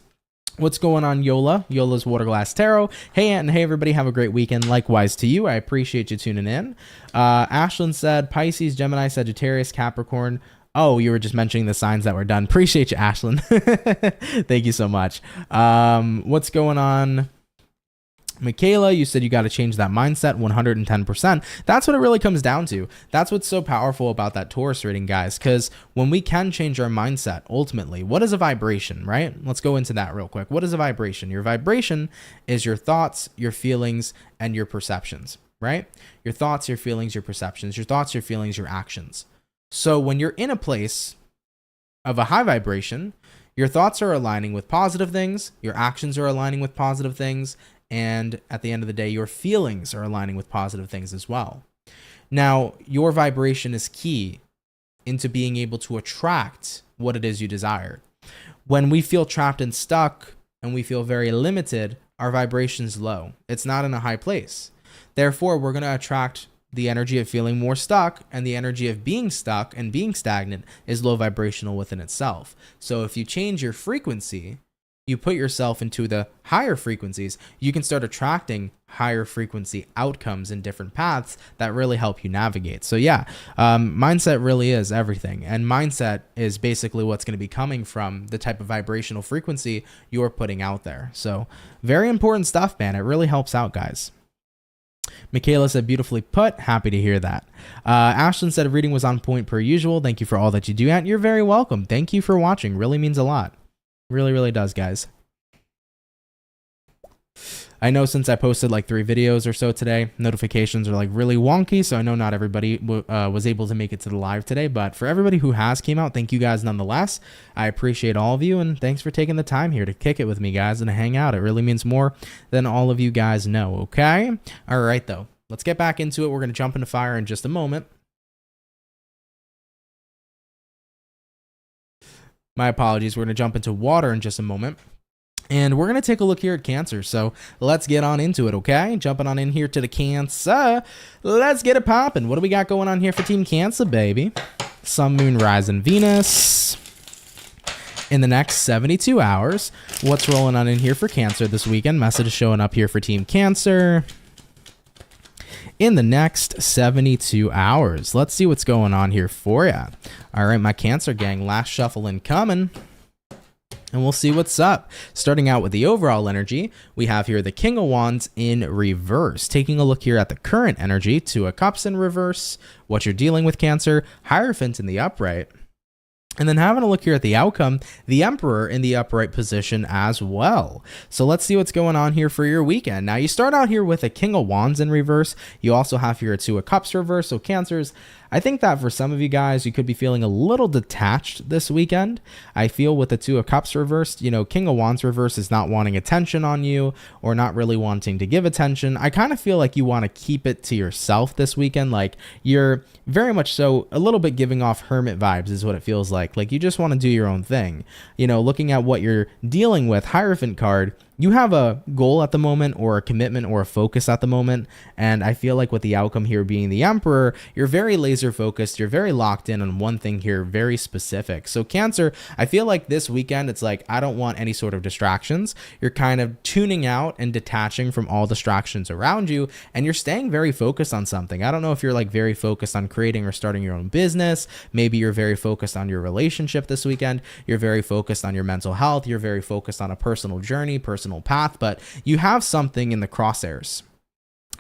What's going on, Yola? Yola's Waterglass Tarot. Hey, Ant, and hey, everybody. Have a great weekend. Likewise to you. I appreciate you tuning in. Ashlyn said Pisces, Gemini, Sagittarius, Capricorn. Oh, you were just mentioning the signs that were done. Appreciate you, Ashlyn. Thank you so much. What's going on? Michaela, you said you got to change that mindset 110%. That's what it really comes down to. That's what's so powerful about that Taurus reading, guys, because when we can change our mindset, ultimately, what is a vibration, right? Let's go into that real quick. What is a vibration? Your vibration is your thoughts, your feelings, and your perceptions, right? Your thoughts, your feelings, your perceptions, your thoughts, your feelings, your actions. So when you're in a place of a high vibration, your thoughts are aligning with positive things, your actions are aligning with positive things, and at the end of the day, your feelings are aligning with positive things as well. Now, your vibration is key into being able to attract what it is you desire. When we feel trapped and stuck and we feel very limited, our vibration's low. It's not in a high place. Therefore, we're going to attract the energy of feeling more stuck, and the energy of being stuck and being stagnant is low vibrational within itself. So if you change your frequency, you put yourself into the higher frequencies, you can start attracting higher frequency outcomes in different paths that really help you navigate. So yeah, mindset really is everything. And mindset is basically what's going to be coming from the type of vibrational frequency you're putting out there. So very important stuff, man. It really helps out, guys. Michaela said, beautifully put. Happy to hear that. Ashlyn said, reading was on point per usual. Thank you for all that you do, Aunt. You're very welcome. Thank you for watching. Really means a lot. Really, really does, guys. I know since I posted like 3 videos or so today, notifications are like really wonky, so I know not everybody was able to make it to the live today, but for everybody who has came out, thank you guys nonetheless. I appreciate all of you, and thanks for taking the time here to kick it with me, guys, and to hang out. It really means more than all of you guys know, okay? All right, though. Let's get back into it. We're going to jump into fire in just a moment. My apologies. We're going to jump into water in just a moment. And we're going to take a look here at Cancer. So let's get on into it, okay? Jumping on in here to the Cancer. Let's get it popping. What do we got going on here for Team Cancer, baby? Sun, Moon, Rising, Venus. In the next 72 hours, what's rolling on in here for Cancer this weekend? Message is showing up here for Team Cancer. In the next 72 hours. Let's see what's going on here for you. All right, my Cancer gang, last shuffle incoming. And we'll see what's up. Starting out with the overall energy, we have here the King of Wands in reverse. Taking a look here at the current energy, Two of Cups in reverse, what you're dealing with, Cancer, Hierophant in the upright. And then having a look here at the outcome, the Emperor in the upright position as well. So let's see what's going on here for your weekend. Now, you start out here with a King of Wands in reverse. You also have here a Two of Cups reverse. So Cancers, I think that for some of you guys, you could be feeling a little detached this weekend. I feel with the Two of Cups reversed, you know, King of Wands reverse is not wanting attention on you or not really wanting to give attention. I kind of feel like you want to keep it to yourself this weekend. Like you're very much so a little bit giving off hermit vibes is what it feels like. Like you just want to do your own thing. You know, looking at what you're dealing with, Hierophant card, you have a goal at the moment or a commitment or a focus at the moment. And I feel like with the outcome here being the Emperor, you're very laser focused. You're very locked in on one thing here, very specific. So Cancer, I feel like this weekend, it's like, I don't want any sort of distractions. You're kind of tuning out and detaching from all distractions around you. And you're staying very focused on something. I don't know if you're like very focused on creating or starting your own business. Maybe you're very focused on your relationship this weekend. You're very focused on your mental health. You're very focused on a personal journey, personal path, but you have something in the crosshairs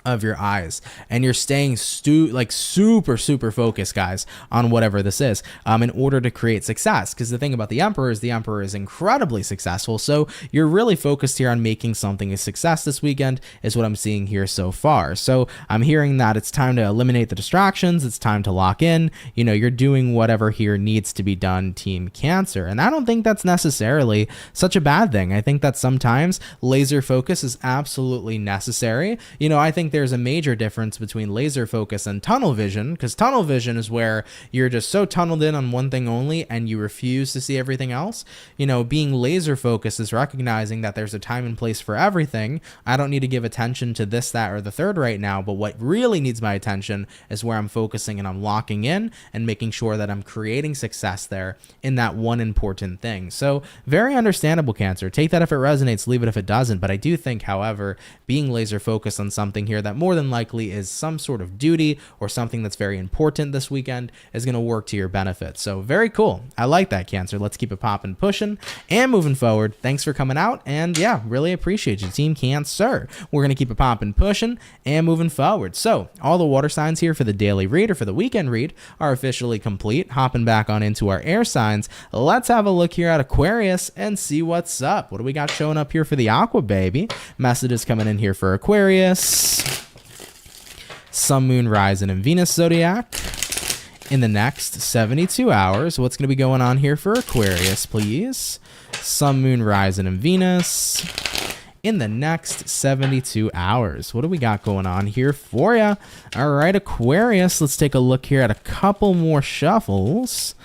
of your eyes and you're staying super focused, guys, on whatever this is in order to create success. Because the thing about the Emperor is incredibly successful, so you're really focused here on making something a success this weekend is what I'm seeing here so far. So I'm hearing that it's time to eliminate the distractions, it's time to lock in, you know, you're doing whatever here needs to be done, Team Cancer. And I don't think that's necessarily such a bad thing. I think that sometimes laser focus is absolutely necessary. You know, I think there's a major difference between laser focus and tunnel vision, because tunnel vision is where you're just so tunneled in on one thing only and you refuse to see everything else. You know, being laser focused is recognizing that there's a time and place for everything. I don't need to give attention to this, that, or the third right now, but what really needs my attention is where I'm focusing and I'm locking in and making sure that I'm creating success there in that one important thing. So very understandable, Cancer. Take that if it resonates, leave it if it doesn't. But I do think, however, being laser focused on something here that more than likely is some sort of duty or something that's very important this weekend is going to work to your benefit. So very cool. I like that, Cancer. Let's keep it popping, pushing, and moving forward. Thanks for coming out. And yeah, really appreciate you, Team Cancer. We're going to keep it popping, pushing, and moving forward. So all the water signs here for the daily read or for the weekend read are officially complete. Hopping back on into our air signs. Let's have a look here at Aquarius and see what's up. What do we got showing up here for the Aqua, baby? Messages coming in here for Aquarius. Sun, Moon, Rising, and Venus zodiac. In the next 72 hours, what's going to be going on here for Aquarius, please? Sun, Moon, Rising, and Venus. In the next 72 hours, what do we got going on here for you? All right, Aquarius, let's take a look here at a couple more shuffles.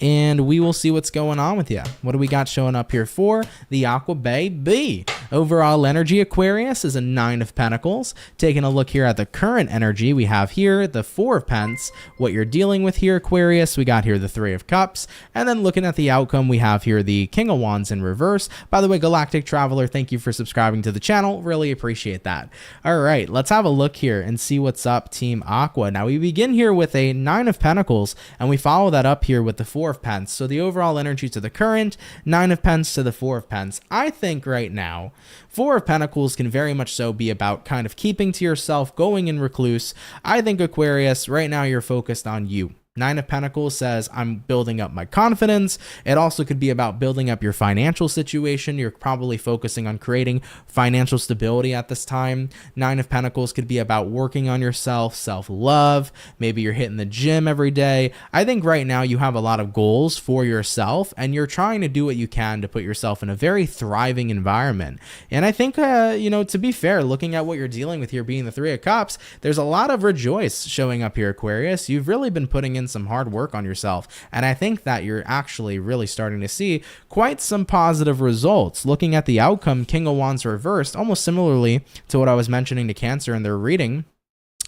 And we will see what's going on with you. What do we got showing up here for the Aqua Baby? Overall energy, Aquarius, is a 9 of Pentacles. Taking a look here at the current energy, we have here the 4 of Pence. What you're dealing with here, Aquarius, we got here the 3 of Cups. And then looking at the outcome, we have here the King of Wands in reverse. By the way, Galactic Traveler, thank you for subscribing to the channel. Really appreciate that. All right, let's have a look here and see what's up, Team Aqua. Now, we begin here with a 9 of Pentacles, and we follow that up here with the 4 of Pence. So the overall energy to the current, 9 of Pence to the 4 of Pence. I think right now, 4 of Pentacles can very much so be about kind of keeping to yourself, going in recluse. I think, Aquarius, right now you're focused on you. 9 of Pentacles says, I'm building up my confidence. It also could be about building up your financial situation. You're probably focusing on creating financial stability at this time. 9 of Pentacles could be about working on yourself, self-love. Maybe you're hitting the gym every day. I think right now you have a lot of goals for yourself, and you're trying to do what you can to put yourself in a very thriving environment. And I think, you know, to be fair, looking at what you're dealing with here being the 3 of Cups, there's a lot of rejoice showing up here, Aquarius. You've really been putting in in some hard work on yourself. And I think that you're actually really starting to see quite some positive results. Looking at the outcome, King of Wands reversed, almost similarly to what I was mentioning to Cancer in their reading,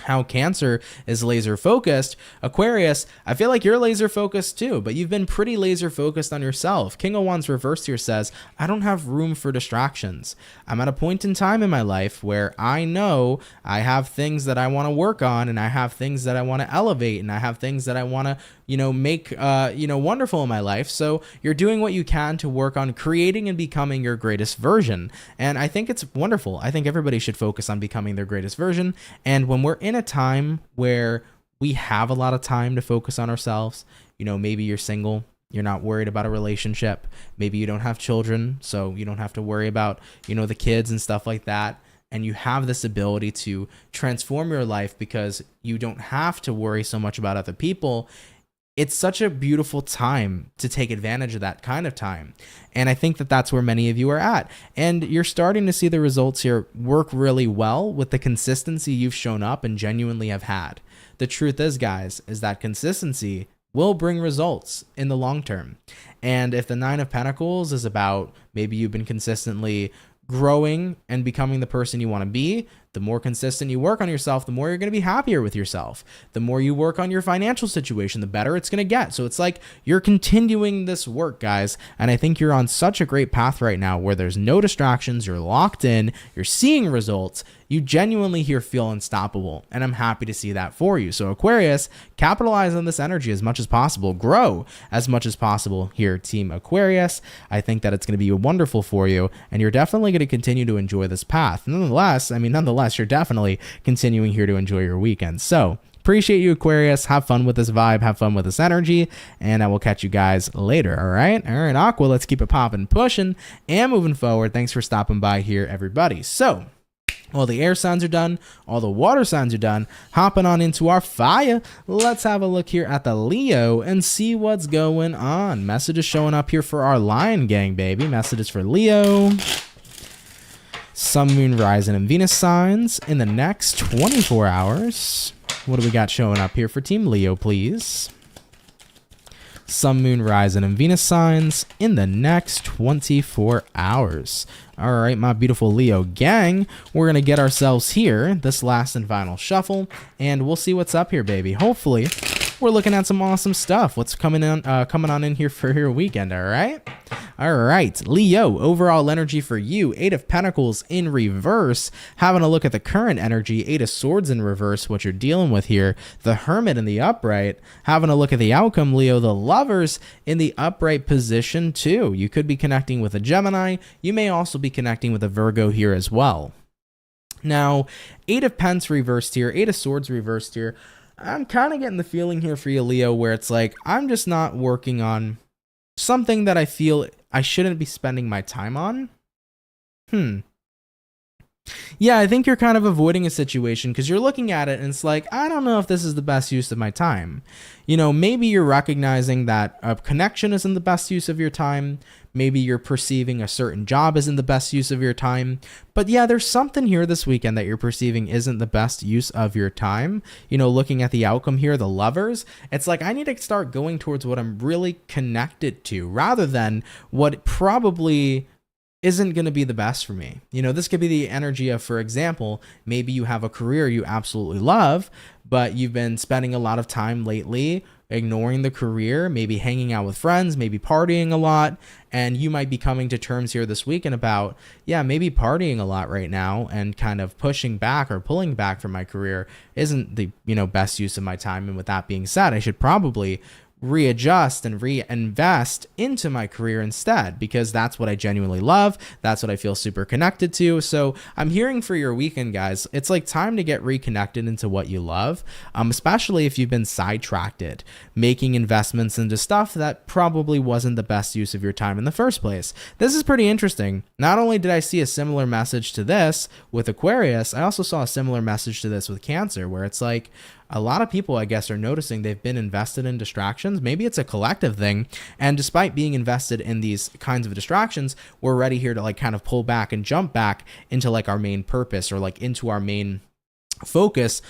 how Cancer is laser focused. Aquarius, I feel like you're laser focused too, but you've been pretty laser focused on yourself. King of Wands reversed here says, I don't have room for distractions. I'm at a point in time in my life where I know I have things that I want to work on, and I have things that I want to elevate, and I have things that I want to, make, wonderful in my life. So you're doing what you can to work on creating and becoming your greatest version. And I think it's wonderful. I think everybody should focus on becoming their greatest version. And when we're in a time where we have a lot of time to focus on ourselves, maybe you're single, you're not worried about a relationship, maybe you don't have children, so you don't have to worry about, the kids and stuff like that. And you have this ability to transform your life because you don't have to worry so much about other people. It's such a beautiful time to take advantage of that kind of time. And I think that that's where many of you are at. And you're starting to see the results here work really well with the consistency you've shown up and genuinely have had. The truth is, guys, is that consistency will bring results in the long term. And if the Nine of Pentacles is about maybe you've been consistently growing and becoming the person you want to be, the more consistent you work on yourself, the more you're going to be happier with yourself. The more you work on your financial situation, the better it's going to get. So it's like you're continuing this work, guys. And I think you're on such a great path right now where there's no distractions. You're locked in. You're seeing results. You genuinely here feel unstoppable. And I'm happy to see that for you. So Aquarius, capitalize on this energy as much as possible. Grow as much as possible here, Team Aquarius. I think that it's going to be wonderful for you. And you're definitely going to continue to enjoy this path. Nonetheless, you're definitely continuing here to enjoy your weekend. So appreciate you, Aquarius. Have fun with this vibe. Have fun with this energy. And I will catch you guys later. All right, Aqua, let's keep it popping, pushing, and moving forward. Thanks for stopping by here, everybody. So all the air signs are done. All the water signs are done. Hopping on into our fire. Let's have a look here at the Leo and see what's going on. Messages showing up here for our Lion Gang, baby. Messages for Leo. Sun, Moon, Rising, and Venus signs in the next 24 hours. What do we got showing up here for Team Leo, please? Sun, Moon, Rising, and Venus signs in the next 24 hours. All right, my beautiful Leo gang, we're going to get ourselves here, this last and final shuffle, and we'll see what's up here, baby. Hopefully, we're looking at some awesome stuff. What's coming on in here for your weekend, all right? All right, Leo, overall energy for you, Eight of Pentacles in reverse. Having a look at the current energy, Eight of Swords in reverse, what you're dealing with here. The Hermit in the upright. Having a look at the outcome, Leo, the Lovers in the upright position too. You could be connecting with a Gemini. You may also be connecting with a Virgo here as well. Now, Eight of Pents reversed here, Eight of Swords reversed here. I'm kind of getting the feeling here for you, Leo, where it's like, I'm just not working on something that I feel I shouldn't be spending my time on. Yeah, I think you're kind of avoiding a situation because you're looking at it and it's like, I don't know if this is the best use of my time. Maybe you're recognizing that a connection isn't the best use of your time. Maybe you're perceiving a certain job isn't the best use of your time. But yeah, there's something here this weekend that you're perceiving isn't the best use of your time. Looking at the outcome here, the Lovers, it's like I need to start going towards what I'm really connected to rather than what probably isn't going to be the best for me. This could be the energy of, for example, maybe you have a career you absolutely love, but you've been spending a lot of time lately ignoring the career, maybe hanging out with friends, maybe partying a lot, and you might be coming to terms here this weekend about, yeah, maybe partying a lot right now and kind of pushing back or pulling back from my career isn't the, best use of my time. And with that being said, I should probably readjust and reinvest into my career instead, because that's what I genuinely love. That's what I feel super connected to. So I'm hearing for your weekend, guys, it's like time to get reconnected into what you love, especially if you've been sidetracked, making investments into stuff that probably wasn't the best use of your time in the first place. This is pretty interesting. Not only did I see a similar message to this with Aquarius, I also saw a similar message to this with Cancer, where it's like, a lot of people, I guess, are noticing they've been invested in distractions. Maybe it's a collective thing. And despite being invested in these kinds of distractions, we're ready here to like kind of pull back and jump back into like our main purpose or like into our main focus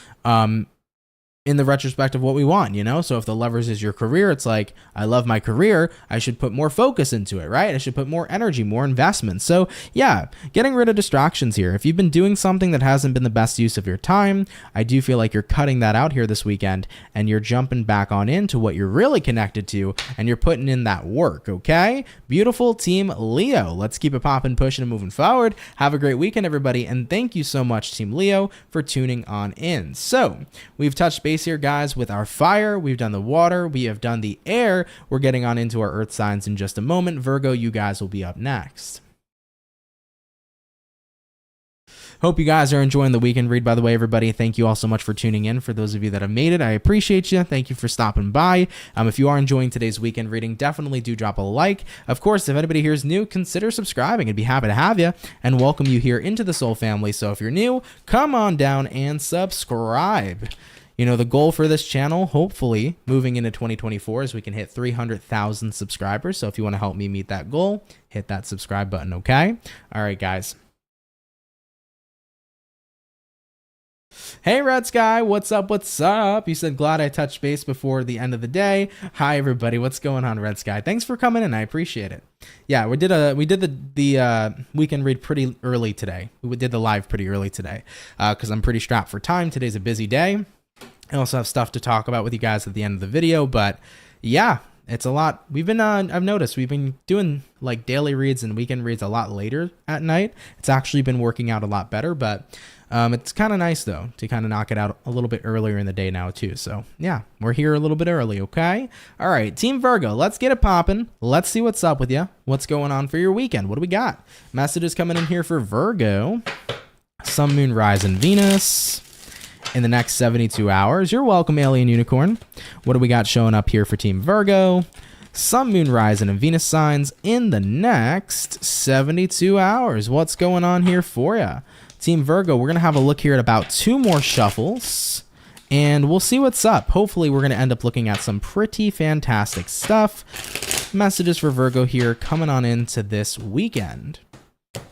in the retrospect of what we want, you know? So if the levers is your career, it's like, I love my career. I should put more focus into it, right? I should put more energy, more investment. So yeah, getting rid of distractions here. If you've been doing something that hasn't been the best use of your time, I do feel like you're cutting that out here this weekend and you're jumping back on into what you're really connected to and you're putting in that work, okay? Beautiful Team Leo. Let's keep it popping, pushing, and moving forward. Have a great weekend, everybody. And thank you so much, Team Leo, for tuning on in. So we've touched base here, guys, with our fire. We've done the water. We have done the air. We're getting on into our earth signs in just a moment. Virgo, you guys will be up next. Hope you guys are enjoying the weekend read, by the way, everybody. Thank you all so much for tuning in. For those of you that have made it, I appreciate you. Thank you for stopping by. If you are enjoying today's weekend reading, definitely do drop a like. Of course, if anybody here is new, consider subscribing. I'd be happy to have you and welcome you here into the Soul family. So if you're new, come on down and subscribe. You know, the goal for this channel, hopefully, moving into 2024 is we can hit 300,000 subscribers. So if you want to help me meet that goal, hit that subscribe button, okay? All right, guys. Hey, Red Sky, what's up? What's up? You said glad I touched base before the end of the day. Hi, everybody. What's going on, Red Sky? Thanks for coming in. I appreciate it. Yeah, we did the weekend read pretty early today. We did the live pretty early today because I'm pretty strapped for time. Today's a busy day. I also have stuff to talk about with you guys at the end of the video, but yeah, it's a lot. We've been, I've noticed we've been doing like daily reads and weekend reads a lot later at night. It's actually been working out a lot better, but it's kind of nice though to kind of knock it out a little bit earlier in the day now too. So yeah, we're here a little bit early. Okay. All right. Team Virgo, let's get it popping. Let's see what's up with you. What's going on for your weekend? What do we got? Messages coming in here for Virgo. Sun, Moon, Rise, and Venus in the next 72 hours. You're welcome, Alien Unicorn. What do we got showing up here for Team Virgo? Sun, Moon, Rising, and Venus signs in the next 72 hours. What's going on here for you? Team Virgo, we're going to have a look here at about 2 more shuffles, and we'll see what's up. Hopefully, we're going to end up looking at some pretty fantastic stuff. Messages for Virgo here coming on into this weekend.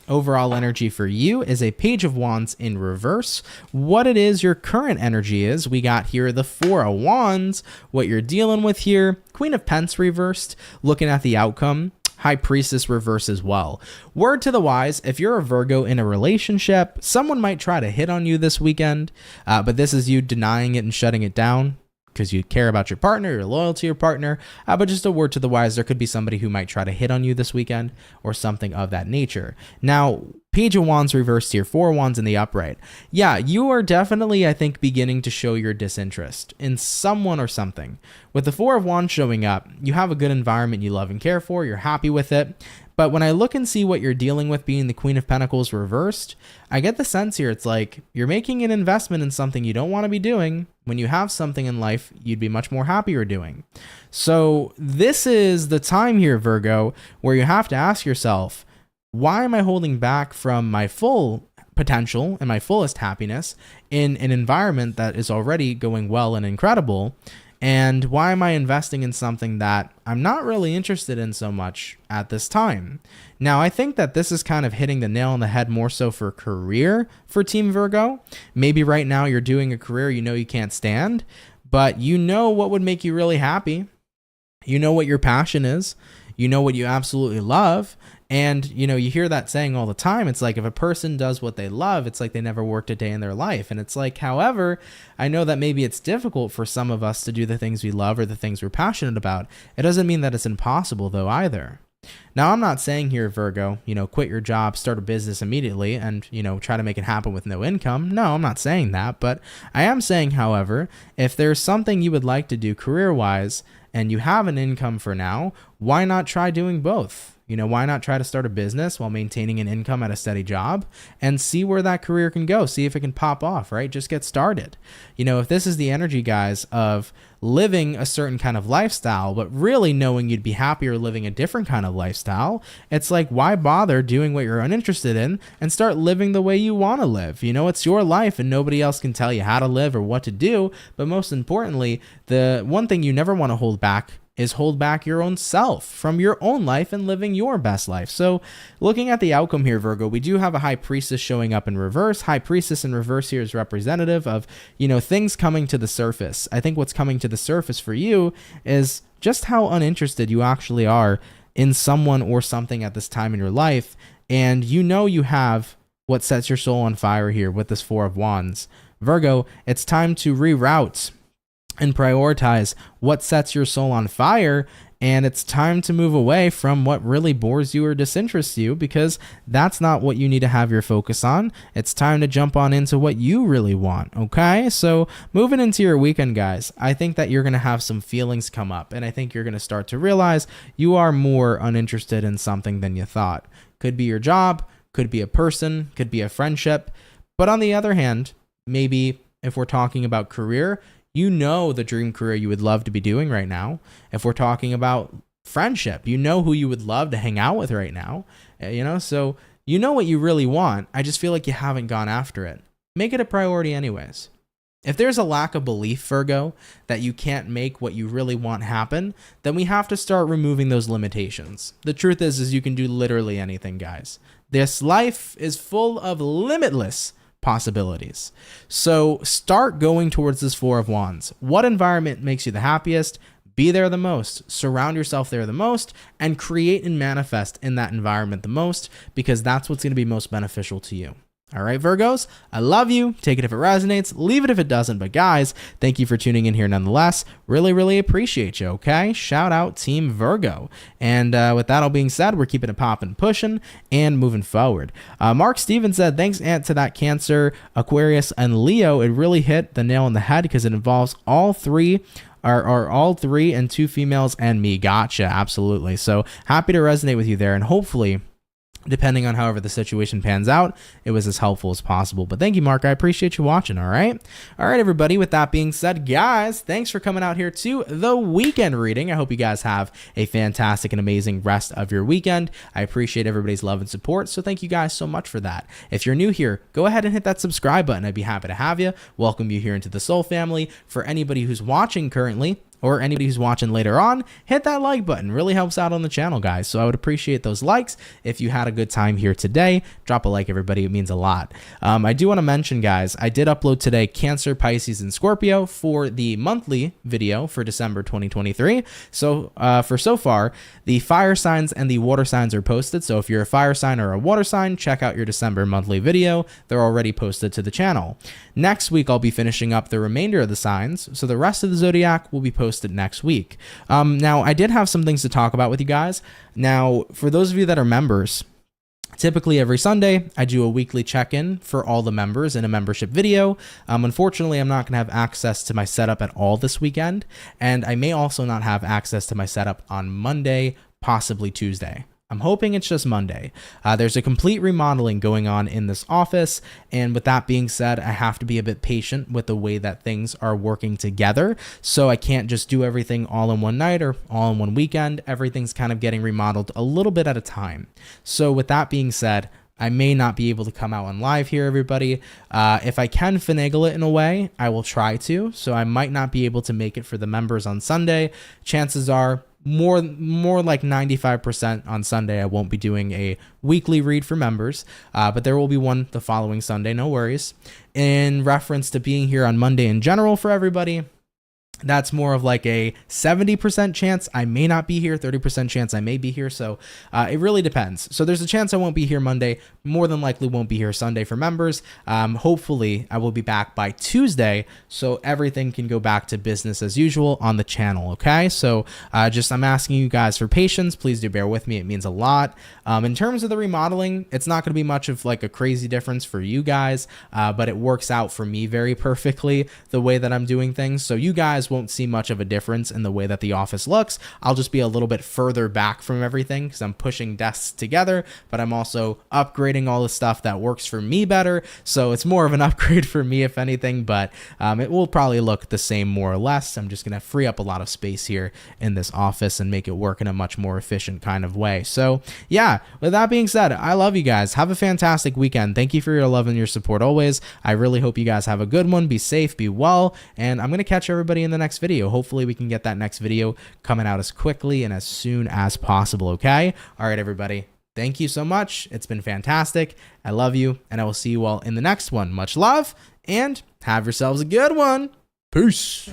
Overall energy for you is a Page of Wands in reverse. What it is your current energy is, we got here the 4 of Wands. What you're dealing with here, Queen of Pentacles reversed, looking at the outcome. High Priestess reverse as well. Word to the wise, if you're a Virgo in a relationship, someone might try to hit on you this weekend, but this is you denying it and shutting it down because you care about your partner, you're loyal to your partner. But just a word to the wise, there could be somebody who might try to hit on you this weekend or something of that nature. Now, Page of Wands reversed here, 4 Wands in the upright. Yeah, you are definitely, I think, beginning to show your disinterest in someone or something. With the 4 of Wands showing up, you have a good environment you love and care for, you're happy with it. But when I look and see what you're dealing with being the Queen of Pentacles reversed, I get the sense here it's like you're making an investment in something you don't want to be doing when you have something in life you'd be much more happier doing. So this is the time here, Virgo, where you have to ask yourself, why am I holding back from my full potential and my fullest happiness in an environment that is already going well and incredible? And why am I investing in something that I'm not really interested in so much at this time? Now, I think that this is kind of hitting the nail on the head more so for career for Team Virgo. Maybe right now you're doing a career you know you can't stand, but you know what would make you really happy. You know what your passion is. You know what you absolutely love. And, you know, you hear that saying all the time. It's like if a person does what they love, it's like they never worked a day in their life. And it's like, however, I know that maybe it's difficult for some of us to do the things we love or the things we're passionate about. It doesn't mean that it's impossible, though, either. Now, I'm not saying here, Virgo, you know, quit your job, start a business immediately and, you know, try to make it happen with no income. No, I'm not saying that. But I am saying, however, if there's something you would like to do career-wise and you have an income for now, why not try doing both? You know, why not try to start a business while maintaining an income at a steady job and see where that career can go? See if it can pop off, right? Just get started. You know, if this is the energy, guys, of living a certain kind of lifestyle, but really knowing you'd be happier living a different kind of lifestyle, it's like, why bother doing what you're uninterested in and start living the way you want to live? You know, it's your life and nobody else can tell you how to live or what to do. But most importantly, the one thing you never want to hold back is hold back your own self from your own life and living your best life. So looking at the outcome here, Virgo, we do have a High Priestess showing up in reverse. High Priestess in reverse here is representative of, things coming to the surface. I think what's coming to the surface for you is just how uninterested you actually are in someone or something at this time in your life. And you have what sets your soul on fire here with this Four of Wands. Virgo, it's time to reroute and prioritize what sets your soul on fire, and it's time to move away from what really bores you or disinterests you, because that's not what you need to have your focus on. It's time to jump on into what you really want, okay? So moving into your weekend, guys, I think that you're going to have some feelings come up, and I think you're going to start to realize you are more uninterested in something than you thought. Could be your job, could be a person, could be a friendship, but on the other hand, maybe if we're talking about career, the dream career you would love to be doing right now. If we're talking about friendship, who you would love to hang out with right now, so what you really want. I just feel like you haven't gone after it. Make it a priority anyways. If there's a lack of belief, Virgo, that you can't make what you really want happen, then we have to start removing those limitations. The truth is you can do literally anything, guys. This life is full of limitless possibilities. So start going towards this Four of Wands. What environment makes you the happiest? Be there the most. Surround yourself there the most, and create and manifest in that environment the most, because that's what's going to be most beneficial to you. All right, Virgos, I love you. Take it if it resonates, leave it if it doesn't. But guys, thank you for tuning in here nonetheless. Really, really appreciate you, okay? Shout out Team Virgo. And with that all being said, we're keeping it popping, pushing, and moving forward. Mark Stevens said, thanks, Ant, to that Cancer, Aquarius, and Leo. It really hit the nail on the head because it involves all three. Are all three, and two females and me. Gotcha, absolutely. So happy to resonate with you there, and hopefully, depending on however the situation pans out, it was as helpful as possible. But thank you, Mark. I appreciate you watching, all right? All right, everybody. With that being said, guys, thanks for coming out here to the weekend reading. I hope you guys have a fantastic and amazing rest of your weekend. I appreciate everybody's love and support, so thank you guys so much for that. If you're new here, go ahead and hit that subscribe button. I'd be happy to have you. Welcome you here into the Soul family. For anybody who's watching currently, or anybody who's watching later on, hit that like button. Really helps out on the channel, guys. So I would appreciate those likes. If you had a good time here today, drop a like, everybody. It means a lot. I do want to mention, guys, I did upload today Cancer, Pisces, and Scorpio for the monthly video for December 2023. So so far, the fire signs and the water signs are posted. So if you're a fire sign or a water sign, check out your December monthly video. They're already posted to the channel. Next week, I'll be finishing up the remainder of the signs. So the rest of the zodiac will be posted next week. Now, I did have some things to talk about with you guys. Now, for those of you that are members, typically every Sunday, I do a weekly check-in for all the members in a membership video. Unfortunately, I'm not going to have access to my setup at all this weekend, and I may also not have access to my setup on Monday, possibly Tuesday. I'm hoping it's just Monday. There's a complete remodeling going on in this office, and with that being said, I have to be a bit patient with the way that things are working together, so I can't just do everything all in one night or all in one weekend. Everything's kind of getting remodeled a little bit at a time. So with that being said, I may not be able to come out on live here, everybody. If I can finagle it in a way, I will try to, so I might not be able to make it for the members on Sunday. Chances are, more like 95% on Sunday, I won't be doing a weekly read for members, but there will be one the following Sunday, no worries. In reference to being here on Monday in general for everybody, that's more of like a 70% chance I may not be here, 30% chance I may be here. So it really depends. So there's a chance I won't be here Monday, more than likely won't be here Sunday for members. Hopefully I will be back by Tuesday, so everything can go back to business as usual on the channel. Okay. So I'm asking you guys for patience. Please do bear with me. It means a lot. In terms of the remodeling, it's not going to be much of like a crazy difference for you guys, but it works out for me very perfectly the way that I'm doing things. So you guys won't see much of a difference in the way that the office looks. I'll just be a little bit further back from everything because I'm pushing desks together, but I'm also upgrading all the stuff that works for me better. So it's more of an upgrade for me, if anything, but it will probably look the same more or less. I'm just going to free up a lot of space here in this office and make it work in a much more efficient kind of way. So yeah, with that being said, I love you guys. Have a fantastic weekend. Thank you for your love and your support always. I really hope you guys have a good one. Be safe, be well, and I'm going to catch everybody in the next video. Hopefully we can get that next video coming out as quickly and as soon as possible, okay? All right, everybody. Thank you so much. It's been fantastic. I love you, and I will see you all in the next one. Much love, and have yourselves a good one. Peace.